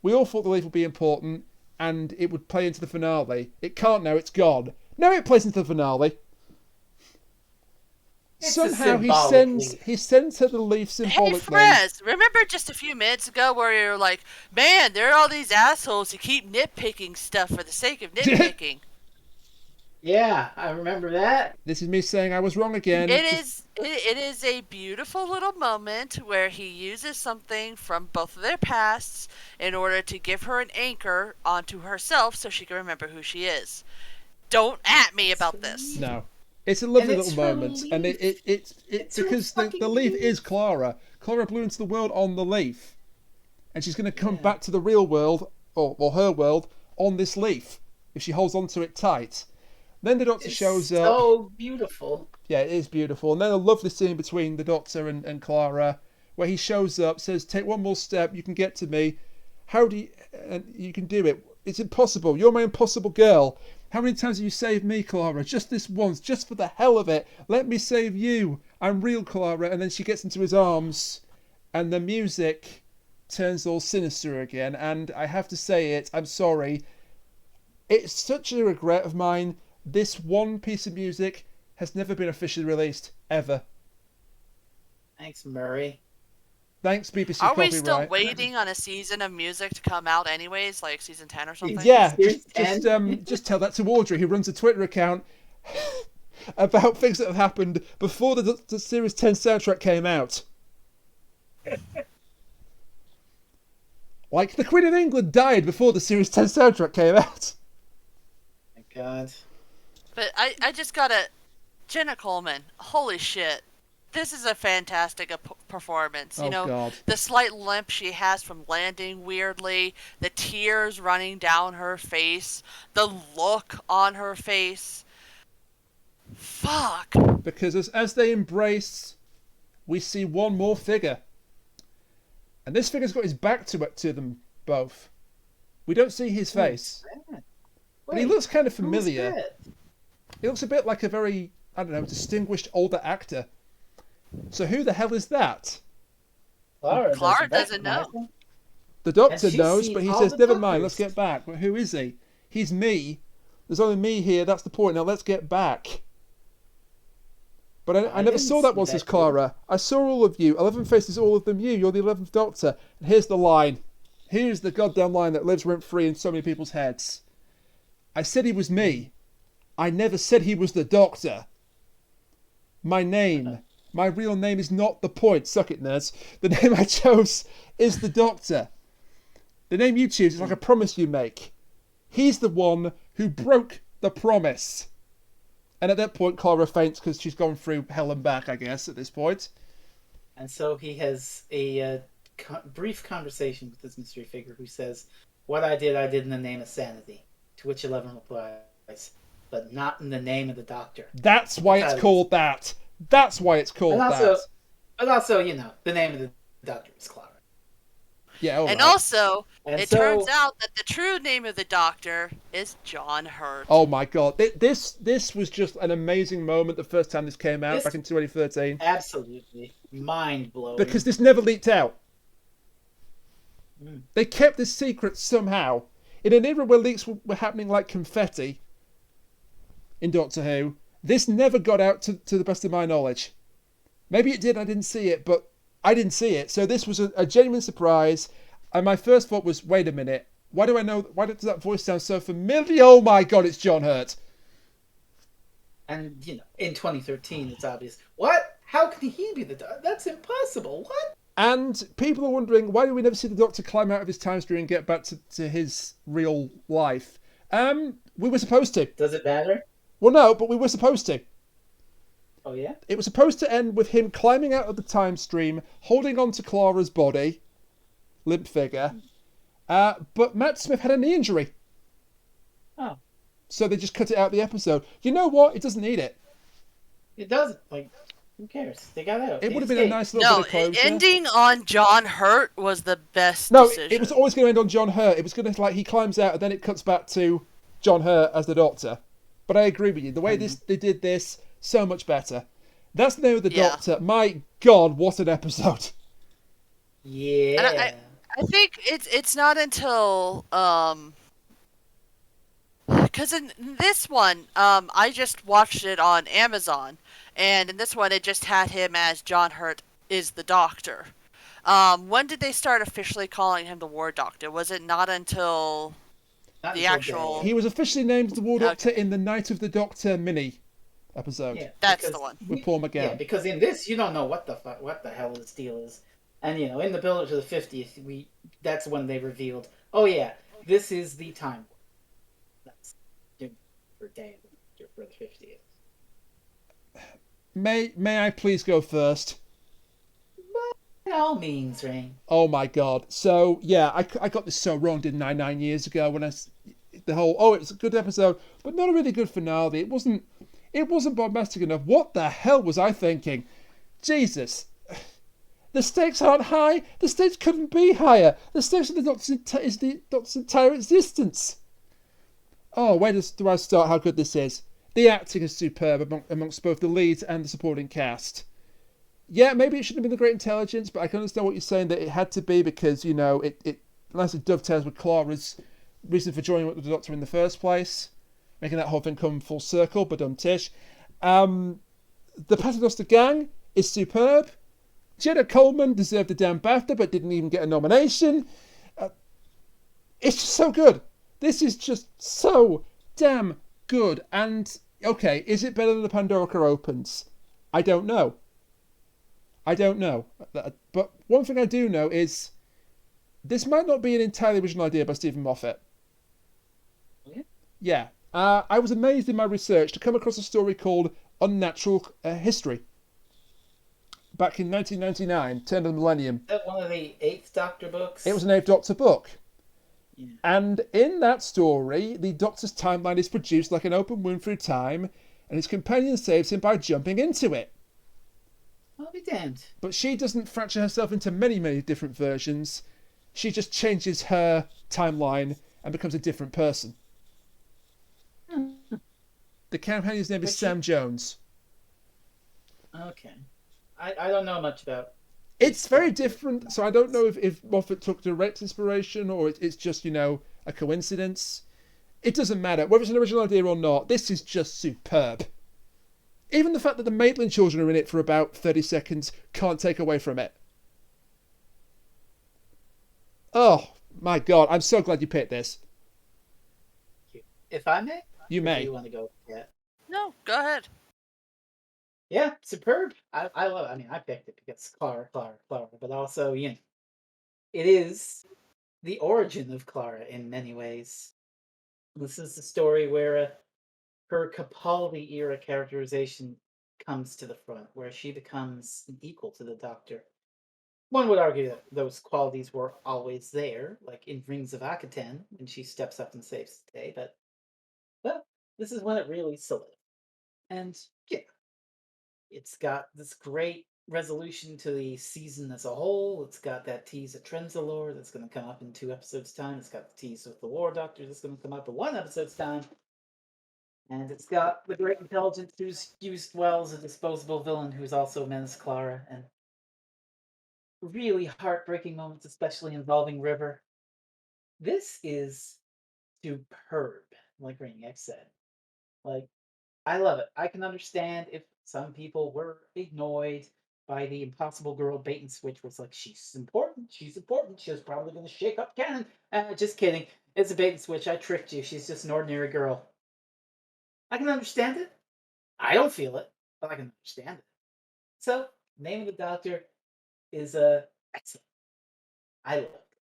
Speaker 1: we all thought the leaf would be important and it would play into the finale. It can't now. It's gone. No, it plays into the finale. Somehow he sends her the leaf symbolically.
Speaker 2: Hey Frez, remember just a few minutes ago where you were like, man, there are all these assholes who keep nitpicking stuff for the sake of nitpicking.
Speaker 3: Yeah, I remember that.
Speaker 1: This is me saying I was wrong again.
Speaker 2: It is a beautiful little moment where he uses something from both of their pasts in order to give her an anchor onto herself so she can remember who she is. Don't at me about this.
Speaker 1: No. It's a lovely little moment, and it's because the leaf is Clara. Clara blew into the world on the leaf, and she's going to come back to the real world, or her world, on this leaf, if she holds onto it tight. Then the Doctor shows up.
Speaker 3: So beautiful.
Speaker 1: Yeah, it is beautiful. And then a lovely scene between the Doctor and Clara, where he shows up, says, take one more step, you can get to me. How do you... And you can do it. It's impossible. You're my impossible girl. How many times have you saved me, Clara? Just this once, just for the hell of it. Let me save you. I'm real, Clara. And then she gets into his arms, and the music turns all sinister again. And I have to say it, I'm sorry. It's such a regret of mine. This one piece of music has never been officially released, ever.
Speaker 3: Thanks, Murray.
Speaker 1: Thanks, BBC
Speaker 2: Are
Speaker 1: Copyright.
Speaker 2: we still waiting on a season of music to come out anyways, like season 10 or something?
Speaker 1: Yeah, just tell that to Audrey, who runs a Twitter account about things that have happened before the Series 10 soundtrack came out. Like, the Queen of England died before the Series 10 soundtrack came out.
Speaker 3: My God.
Speaker 2: But I just gotta... Jenna Coleman, holy shit. This is a fantastic performance. You know,
Speaker 1: God.
Speaker 2: The slight limp she has from landing weirdly, the tears running down her face, the look on her face. Fuck.
Speaker 1: Because as they embrace, we see one more figure. And this figure's got his back to them both. We don't see his face. But he looks kind of familiar. He looks a bit like a very, I don't know, distinguished older actor. So who the hell is that?
Speaker 2: Clara doesn't know.
Speaker 1: The Doctor knows, but he says, never mind, let's get back. Well, who is he? He's me. There's only me here, that's the point. Now let's get back. But I never saw that once as Clara. I saw all of you. 11 faces, all of them you. You're the 11th Doctor. And here's the line. Here's the goddamn line that lives rent-free in so many people's heads. I said he was me. I never said he was the Doctor. My name... My real name is not the point. Suck it, nerds. The name I chose is the Doctor. The name you choose is like a promise you make. He's the one who broke the promise. And at that point, Clara faints because she's gone through hell and back, I guess, at this point.
Speaker 3: And so he has a brief conversation with this mystery figure who says, "What I did in the name of sanity." To which Eleven replies, "But not in the name of the Doctor."
Speaker 1: That's why it's called that. That's why it's called that.
Speaker 3: But also, the name of the Doctor is Clara.
Speaker 1: Yeah,
Speaker 2: And
Speaker 1: right.
Speaker 2: also, it turns out that the true name of the Doctor is John Hurt.
Speaker 1: Oh my god. This was just an amazing moment the first time this came out back in 2013.
Speaker 3: Absolutely. Mind-blowing.
Speaker 1: Because this never leaked out. They kept this secret somehow. In an era where leaks were happening like confetti in Doctor Who, this never got out to the best of my knowledge. Maybe it did, I didn't see it, but I didn't see it. So this was a genuine surprise. And my first thought was, wait a minute. Why does that voice sound so familiar? Oh my god, it's John Hurt.
Speaker 3: And, in 2013, it's obvious. What? How can he be the Doctor? That's impossible. What?
Speaker 1: And people are wondering, why do we never see the Doctor climb out of his time stream and get back to his real life? We were supposed to.
Speaker 3: Does it matter?
Speaker 1: Well, no, but we were supposed to.
Speaker 3: Oh, yeah?
Speaker 1: It was supposed to end with him climbing out of the time stream, holding on to Clara's body, limp figure. But Matt Smith had a knee injury.
Speaker 3: Oh.
Speaker 1: So they just cut it out of the episode. You know what? It doesn't need it.
Speaker 3: It doesn't. Who cares? They got out.
Speaker 1: It would have been a nice little bit of closure.
Speaker 2: Ending on John Hurt was the best decision.
Speaker 1: It was always going to end on John Hurt. It was going to, he climbs out and then it cuts back to John Hurt as the Doctor. But I agree with you. The way they did this, so much better. That's the name of the Doctor. My God, what an episode.
Speaker 3: Yeah.
Speaker 2: And I think it's not until because in this one I just watched it on Amazon, and in this one it just had him as John Hurt is the Doctor. When did they start officially calling him the War Doctor? Was it not until the actual?
Speaker 1: He was officially named the War Doctor in the Night of the Doctor mini episode.
Speaker 3: Yeah,
Speaker 2: that's the one
Speaker 1: with Paul McGann.
Speaker 3: Yeah, because in this you don't know what the hell this deal is, and in the build up to the 50th, that's when they revealed, oh yeah, this is the time. That's for day for the 50th.
Speaker 1: May I please go first?
Speaker 3: By all means, Rain.
Speaker 1: Oh my god. So, yeah, I got this so wrong, didn't I, 9 years ago when the whole, it was a good episode, but not a really good finale. It wasn't bombastic enough. What the hell was I thinking? Jesus. The stakes aren't high. The stakes couldn't be higher. The stakes of the Doctor's entire existence. Oh, where do I start how good this is? The acting is superb amongst both the leads and the supporting cast. Yeah, maybe it shouldn't have been the Great Intelligence, but I can understand what you're saying, that it had to be because, it nicely dovetails with Clara's reason for joining with the Doctor in the first place, making that whole thing come full circle, but tish. The Paternoster gang is superb. Jenna Coleman deserved a damn BAFTA, but didn't even get a nomination. It's just so good. This is just so damn good. And, okay, is it better than the Pandorica Opens? I don't know. But one thing I do know is this might not be an entirely original idea by Stephen Moffat. Yeah. I was amazed in my research to come across a story called Unnatural History. Back in 1999, turn of the millennium.
Speaker 3: Is that one of the 8th Doctor books?
Speaker 1: It was an 8th Doctor book. Yeah. And in that story, the Doctor's timeline is produced like an open wound through time, and his companion saves him by jumping into it.
Speaker 3: I'll be damned.
Speaker 1: But she doesn't fracture herself into many, many different versions. She just changes her timeline and becomes a different person. The companion's name is Sam Jones.
Speaker 3: Okay. I don't know much about...
Speaker 1: It's very different, so I don't know if Moffat took direct inspiration or it's just, a coincidence. It doesn't matter. Whether it's an original idea or not, this is just superb. Even the fact that the Maitland children are in it for about 30 seconds can't take away from it. Oh, my God. I'm so glad you picked this.
Speaker 3: If I may?
Speaker 1: You may.
Speaker 3: Do you want to go? Yeah.
Speaker 2: No, go ahead.
Speaker 3: Yeah, superb. I love it. I mean, I picked it because Clara, but also, it is the origin of Clara in many ways. This is the story where her Capaldi era characterization comes to the front, where she becomes an equal to the Doctor. One would argue that those qualities were always there, like in Rings of Akaten, when she steps up and saves the day. But well, this is when it really solidified. And yeah, it's got this great resolution to the season as a whole. It's got that tease of Trenzalore that's going to come up in 2 episodes' time. It's got the tease with the War Doctor that's going to come up in 1 episode's time. And it's got the Great Intelligence who's used well as a disposable villain who's also menaced Clara. And really heartbreaking moments, especially involving River. This is superb, like Rainiac said. Like, I love it. I can understand if some people were annoyed by the Impossible Girl bait and switch, where it's like, she's important, she's important, she's probably going to shake up canon. Just kidding. It's a bait and switch. I tricked you. She's just an ordinary girl. I can understand it. I don't feel it, but I can understand it. So, Name of the Doctor is excellent. I loved it.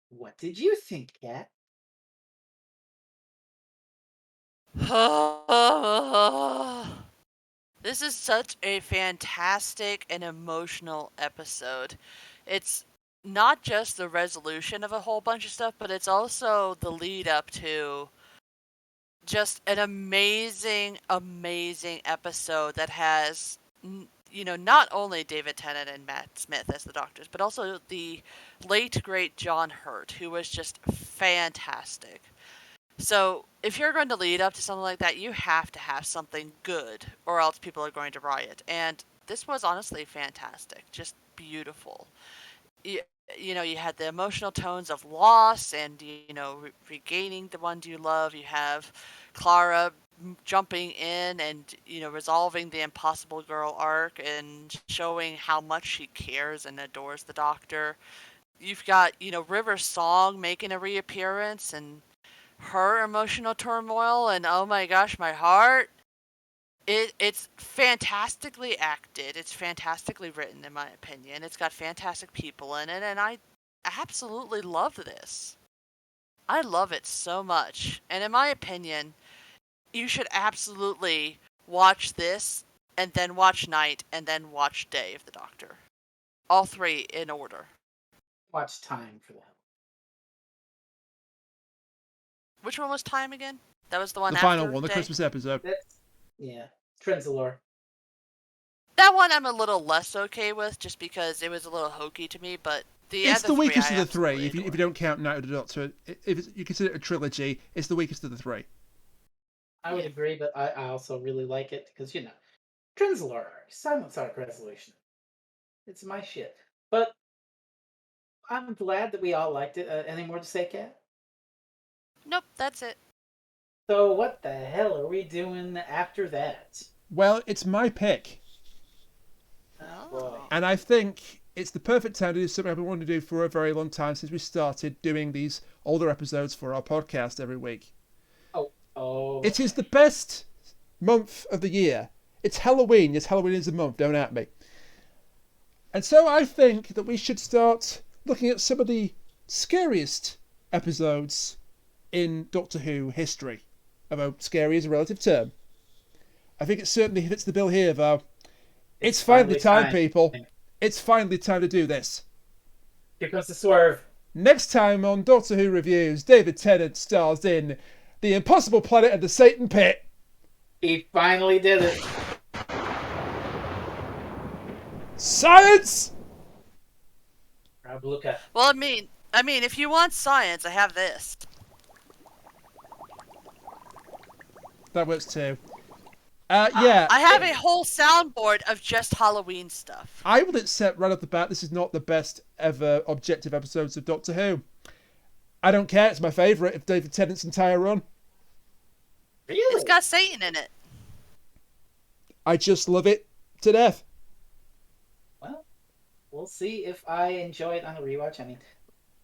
Speaker 3: What did you think, Kat?
Speaker 2: This is such a fantastic and emotional episode. It's not just the resolution of a whole bunch of stuff, but it's also the lead up to just an amazing, amazing episode that has, not only David Tennant and Matt Smith as the doctors, but also the late, great John Hurt, who was just fantastic. So, if you're going to lead up to something like that, you have to have something good, or else people are going to riot. And this was honestly fantastic, just beautiful. You, you had the emotional tones of loss and, regaining the ones you love. You have Clara jumping in and, resolving the Impossible Girl arc and showing how much she cares and adores the Doctor. You've got, River's song making a reappearance and her emotional turmoil, and oh my gosh, my heart. It's fantastically acted. It's fantastically written, in my opinion. It's got fantastic people in it, and I absolutely love this. I love it so much. And in my opinion, you should absolutely watch this, and then watch Night, and then watch Day of the Doctor. All 3 in order.
Speaker 3: Watch Time for that.
Speaker 2: Which one was Time again? That was the one
Speaker 1: The
Speaker 2: after
Speaker 1: final one, the
Speaker 2: Day?
Speaker 1: Christmas episode.
Speaker 3: Yeah, Trenzalore.
Speaker 2: That one I'm a little less okay with, just because it was a little hokey to me, but
Speaker 1: It's the weakest of the 3, if you
Speaker 2: adore.
Speaker 1: don't count Night of the Doctor. If you consider it a trilogy, it's the weakest of the 3.
Speaker 3: I would agree, but I also really like it because, Trenzalore, Silence Arc Resolution. It's my shit. But I'm glad that we all liked it. Any more to say, Kat?
Speaker 2: Nope, that's it.
Speaker 3: So what the hell are we doing after that?
Speaker 1: Well, it's my pick.
Speaker 3: Boy.
Speaker 1: And I think it's the perfect time to do something I've been wanting to do for a very long time since we started doing these older episodes for our podcast every week.
Speaker 3: Oh.
Speaker 1: It is the best month of the year. It's Halloween. Yes, Halloween is a month, don't at me. And so I think that we should start looking at some of the scariest episodes in Doctor Who history. Although scary is a relative term. I think it certainly fits the bill here, though. It's finally time, people. It's finally time to do this.
Speaker 3: Here comes the swerve.
Speaker 1: Next time on Doctor Who Reviews, David Tennant stars in The Impossible Planet and the Satan Pit.
Speaker 3: He finally did it.
Speaker 1: Science!
Speaker 3: Rabluka.
Speaker 2: Well, I mean, if you want science, I have this.
Speaker 1: That works too. Yeah.
Speaker 2: I have a whole soundboard of just Halloween stuff.
Speaker 1: I will accept right off the bat this is not the best ever objective episodes of Doctor Who. I don't care, it's my favourite of David Tennant's entire run.
Speaker 3: Really?
Speaker 2: It's got Satan in it.
Speaker 1: I just love it to death.
Speaker 3: Well, we'll see if I enjoy it on the rewatch. I mean,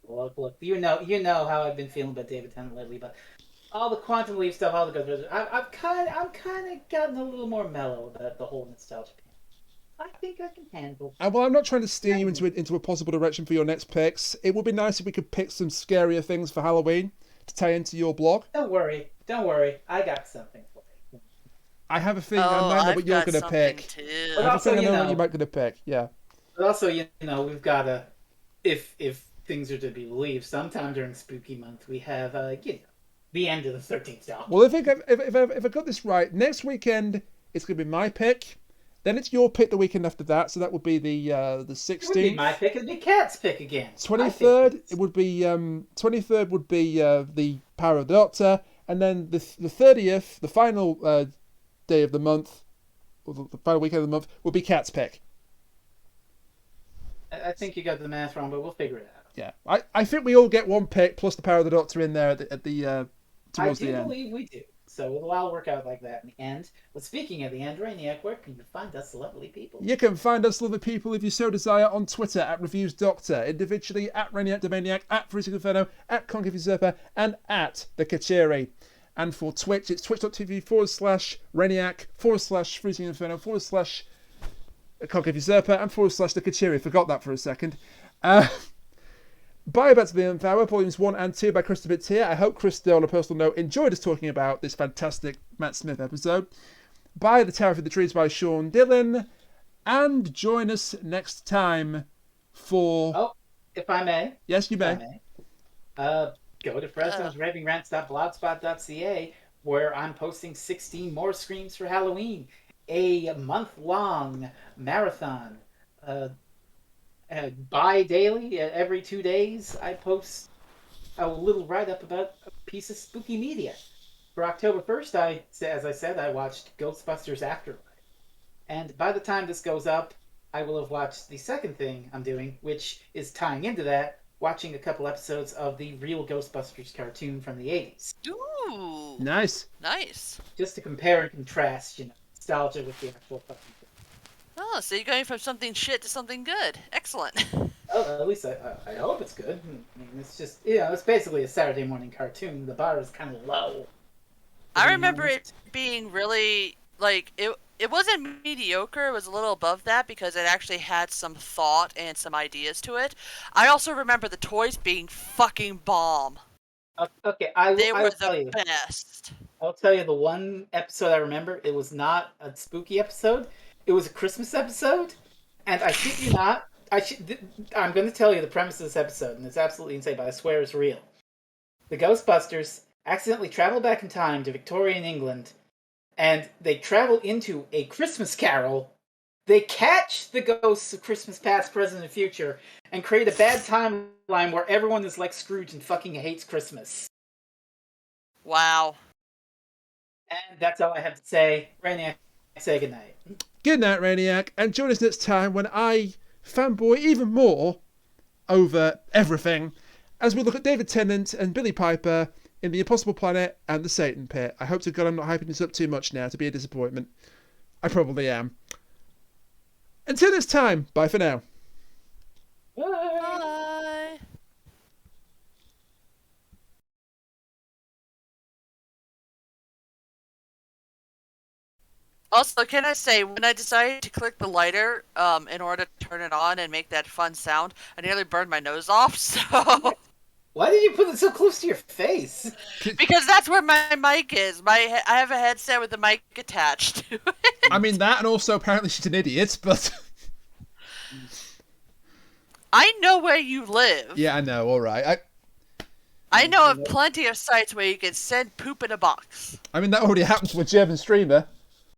Speaker 3: look, you know how I've been feeling about David Tennant lately, but all the Quantum Leap stuff, all the good, I'm kind of gotten a little more mellow about the whole nostalgia thing. I think I can handle.
Speaker 1: Well, I'm not trying to steer you into a possible direction for your next picks. It would be nice if we could pick some scarier things for Halloween to tie into your blog.
Speaker 3: Don't worry. I got something for you.
Speaker 1: I have a feeling I might know what you're going to pick.
Speaker 2: Too.
Speaker 1: I have a feeling I know what you might going to pick. Yeah.
Speaker 3: But also, we've got to, if things are to be believed, sometime during Spooky Month we have, the end of the 13th Doctor.
Speaker 1: Well, if I got this right, next weekend it's going to be my pick. Then it's your pick the weekend after that, so that would be the 16th.
Speaker 3: It would be my pick. It'd be Kat's pick again.
Speaker 1: 23rd, it would be 23rd would be the Power of the Doctor, and then the 30th, the final day of the month, or the final weekend of the month, would be Kat's pick.
Speaker 3: I think you got the math wrong, but we'll figure it out.
Speaker 1: Yeah, I think we all get one pick plus the Power of the Doctor in there at the towards the end.
Speaker 3: I do believe we do. So it'll all work out like that in the end. But speaking of the end, Rainiac, where can you find us lovely people?
Speaker 1: You can find us lovely people if you so desire on Twitter at ReviewsDoctor, individually at Rainiac the Maniac, at Freezing Inferno, at Concave Usurper, and at the Kachiri. And for Twitch, it's twitch.tv/Rainiac// Freezing Inferno / Concave Usurper and / the Kachiri. Forgot that for a second. Buy Back to the Nth Hour, Volumes 1 and 2 by Krista Bittier. I hope Krista, on a personal note, enjoyed us talking about this fantastic Matt Smith episode. Buy The Tower of the Trees by Sean Dillon. And join us next time for...
Speaker 3: Oh, if I may.
Speaker 1: Yes, you may.
Speaker 3: Go to fresnosravingrants.blogspot.ca, where I'm posting 16 more Screams for Halloween. A month-long marathon. Bi-daily, every 2 days, I post a little write-up about a piece of spooky media. For October 1st, as I said, I watched Ghostbusters Afterlife. And by the time this goes up, I will have watched the second thing I'm doing, which is tying into that, watching a couple episodes of the real Ghostbusters cartoon from the 80s.
Speaker 2: Ooh.
Speaker 1: Nice.
Speaker 3: Just to compare and contrast, nostalgia with the actual fucking thing.
Speaker 2: Oh, so you're going from something shit to something good. Excellent.
Speaker 3: Oh, at least I hope it's good. I mean, it's just, it's basically a Saturday morning cartoon. The bar is kind of low.
Speaker 2: I remember it being really, it wasn't mediocre. It was a little above that because it actually had some thought and some ideas to it. I also remember the toys being fucking bomb.
Speaker 3: Okay,
Speaker 2: They were the best.
Speaker 3: I'll tell you the one episode I remember. It was not a spooky episode. It was a Christmas episode, and I shit you not. I'm going to tell you the premise of this episode, and it's absolutely insane, but I swear it's real. The Ghostbusters accidentally travel back in time to Victorian England, and they travel into a Christmas carol. They catch the ghosts of Christmas past, present, and future, and create a bad timeline where everyone is like Scrooge and fucking hates Christmas.
Speaker 2: Wow.
Speaker 3: And that's all I have to say. Rainiac, say goodnight.
Speaker 1: Good night, Rainiac, and join us next time when I fanboy even more over everything as we look at David Tennant and Billie Piper in The Impossible Planet and The Satan Pit. I hope to God I'm not hyping this up too much now to be a disappointment. I probably am. Until next time, bye for now.
Speaker 3: Bye.
Speaker 2: Bye. Also, can I say, when I decided to click the lighter in order to turn it on and make that fun sound, I nearly burned my nose off, so...
Speaker 3: Why did you put it so close to your face?
Speaker 2: Because that's where my mic is. I have a headset with the mic attached to it.
Speaker 1: I mean that, and also apparently she's an idiot, but...
Speaker 2: I know where you live.
Speaker 1: Yeah, I know, alright.
Speaker 2: I know of plenty of sites where you can send poop in a box.
Speaker 1: I mean, that already happens with a German streamer.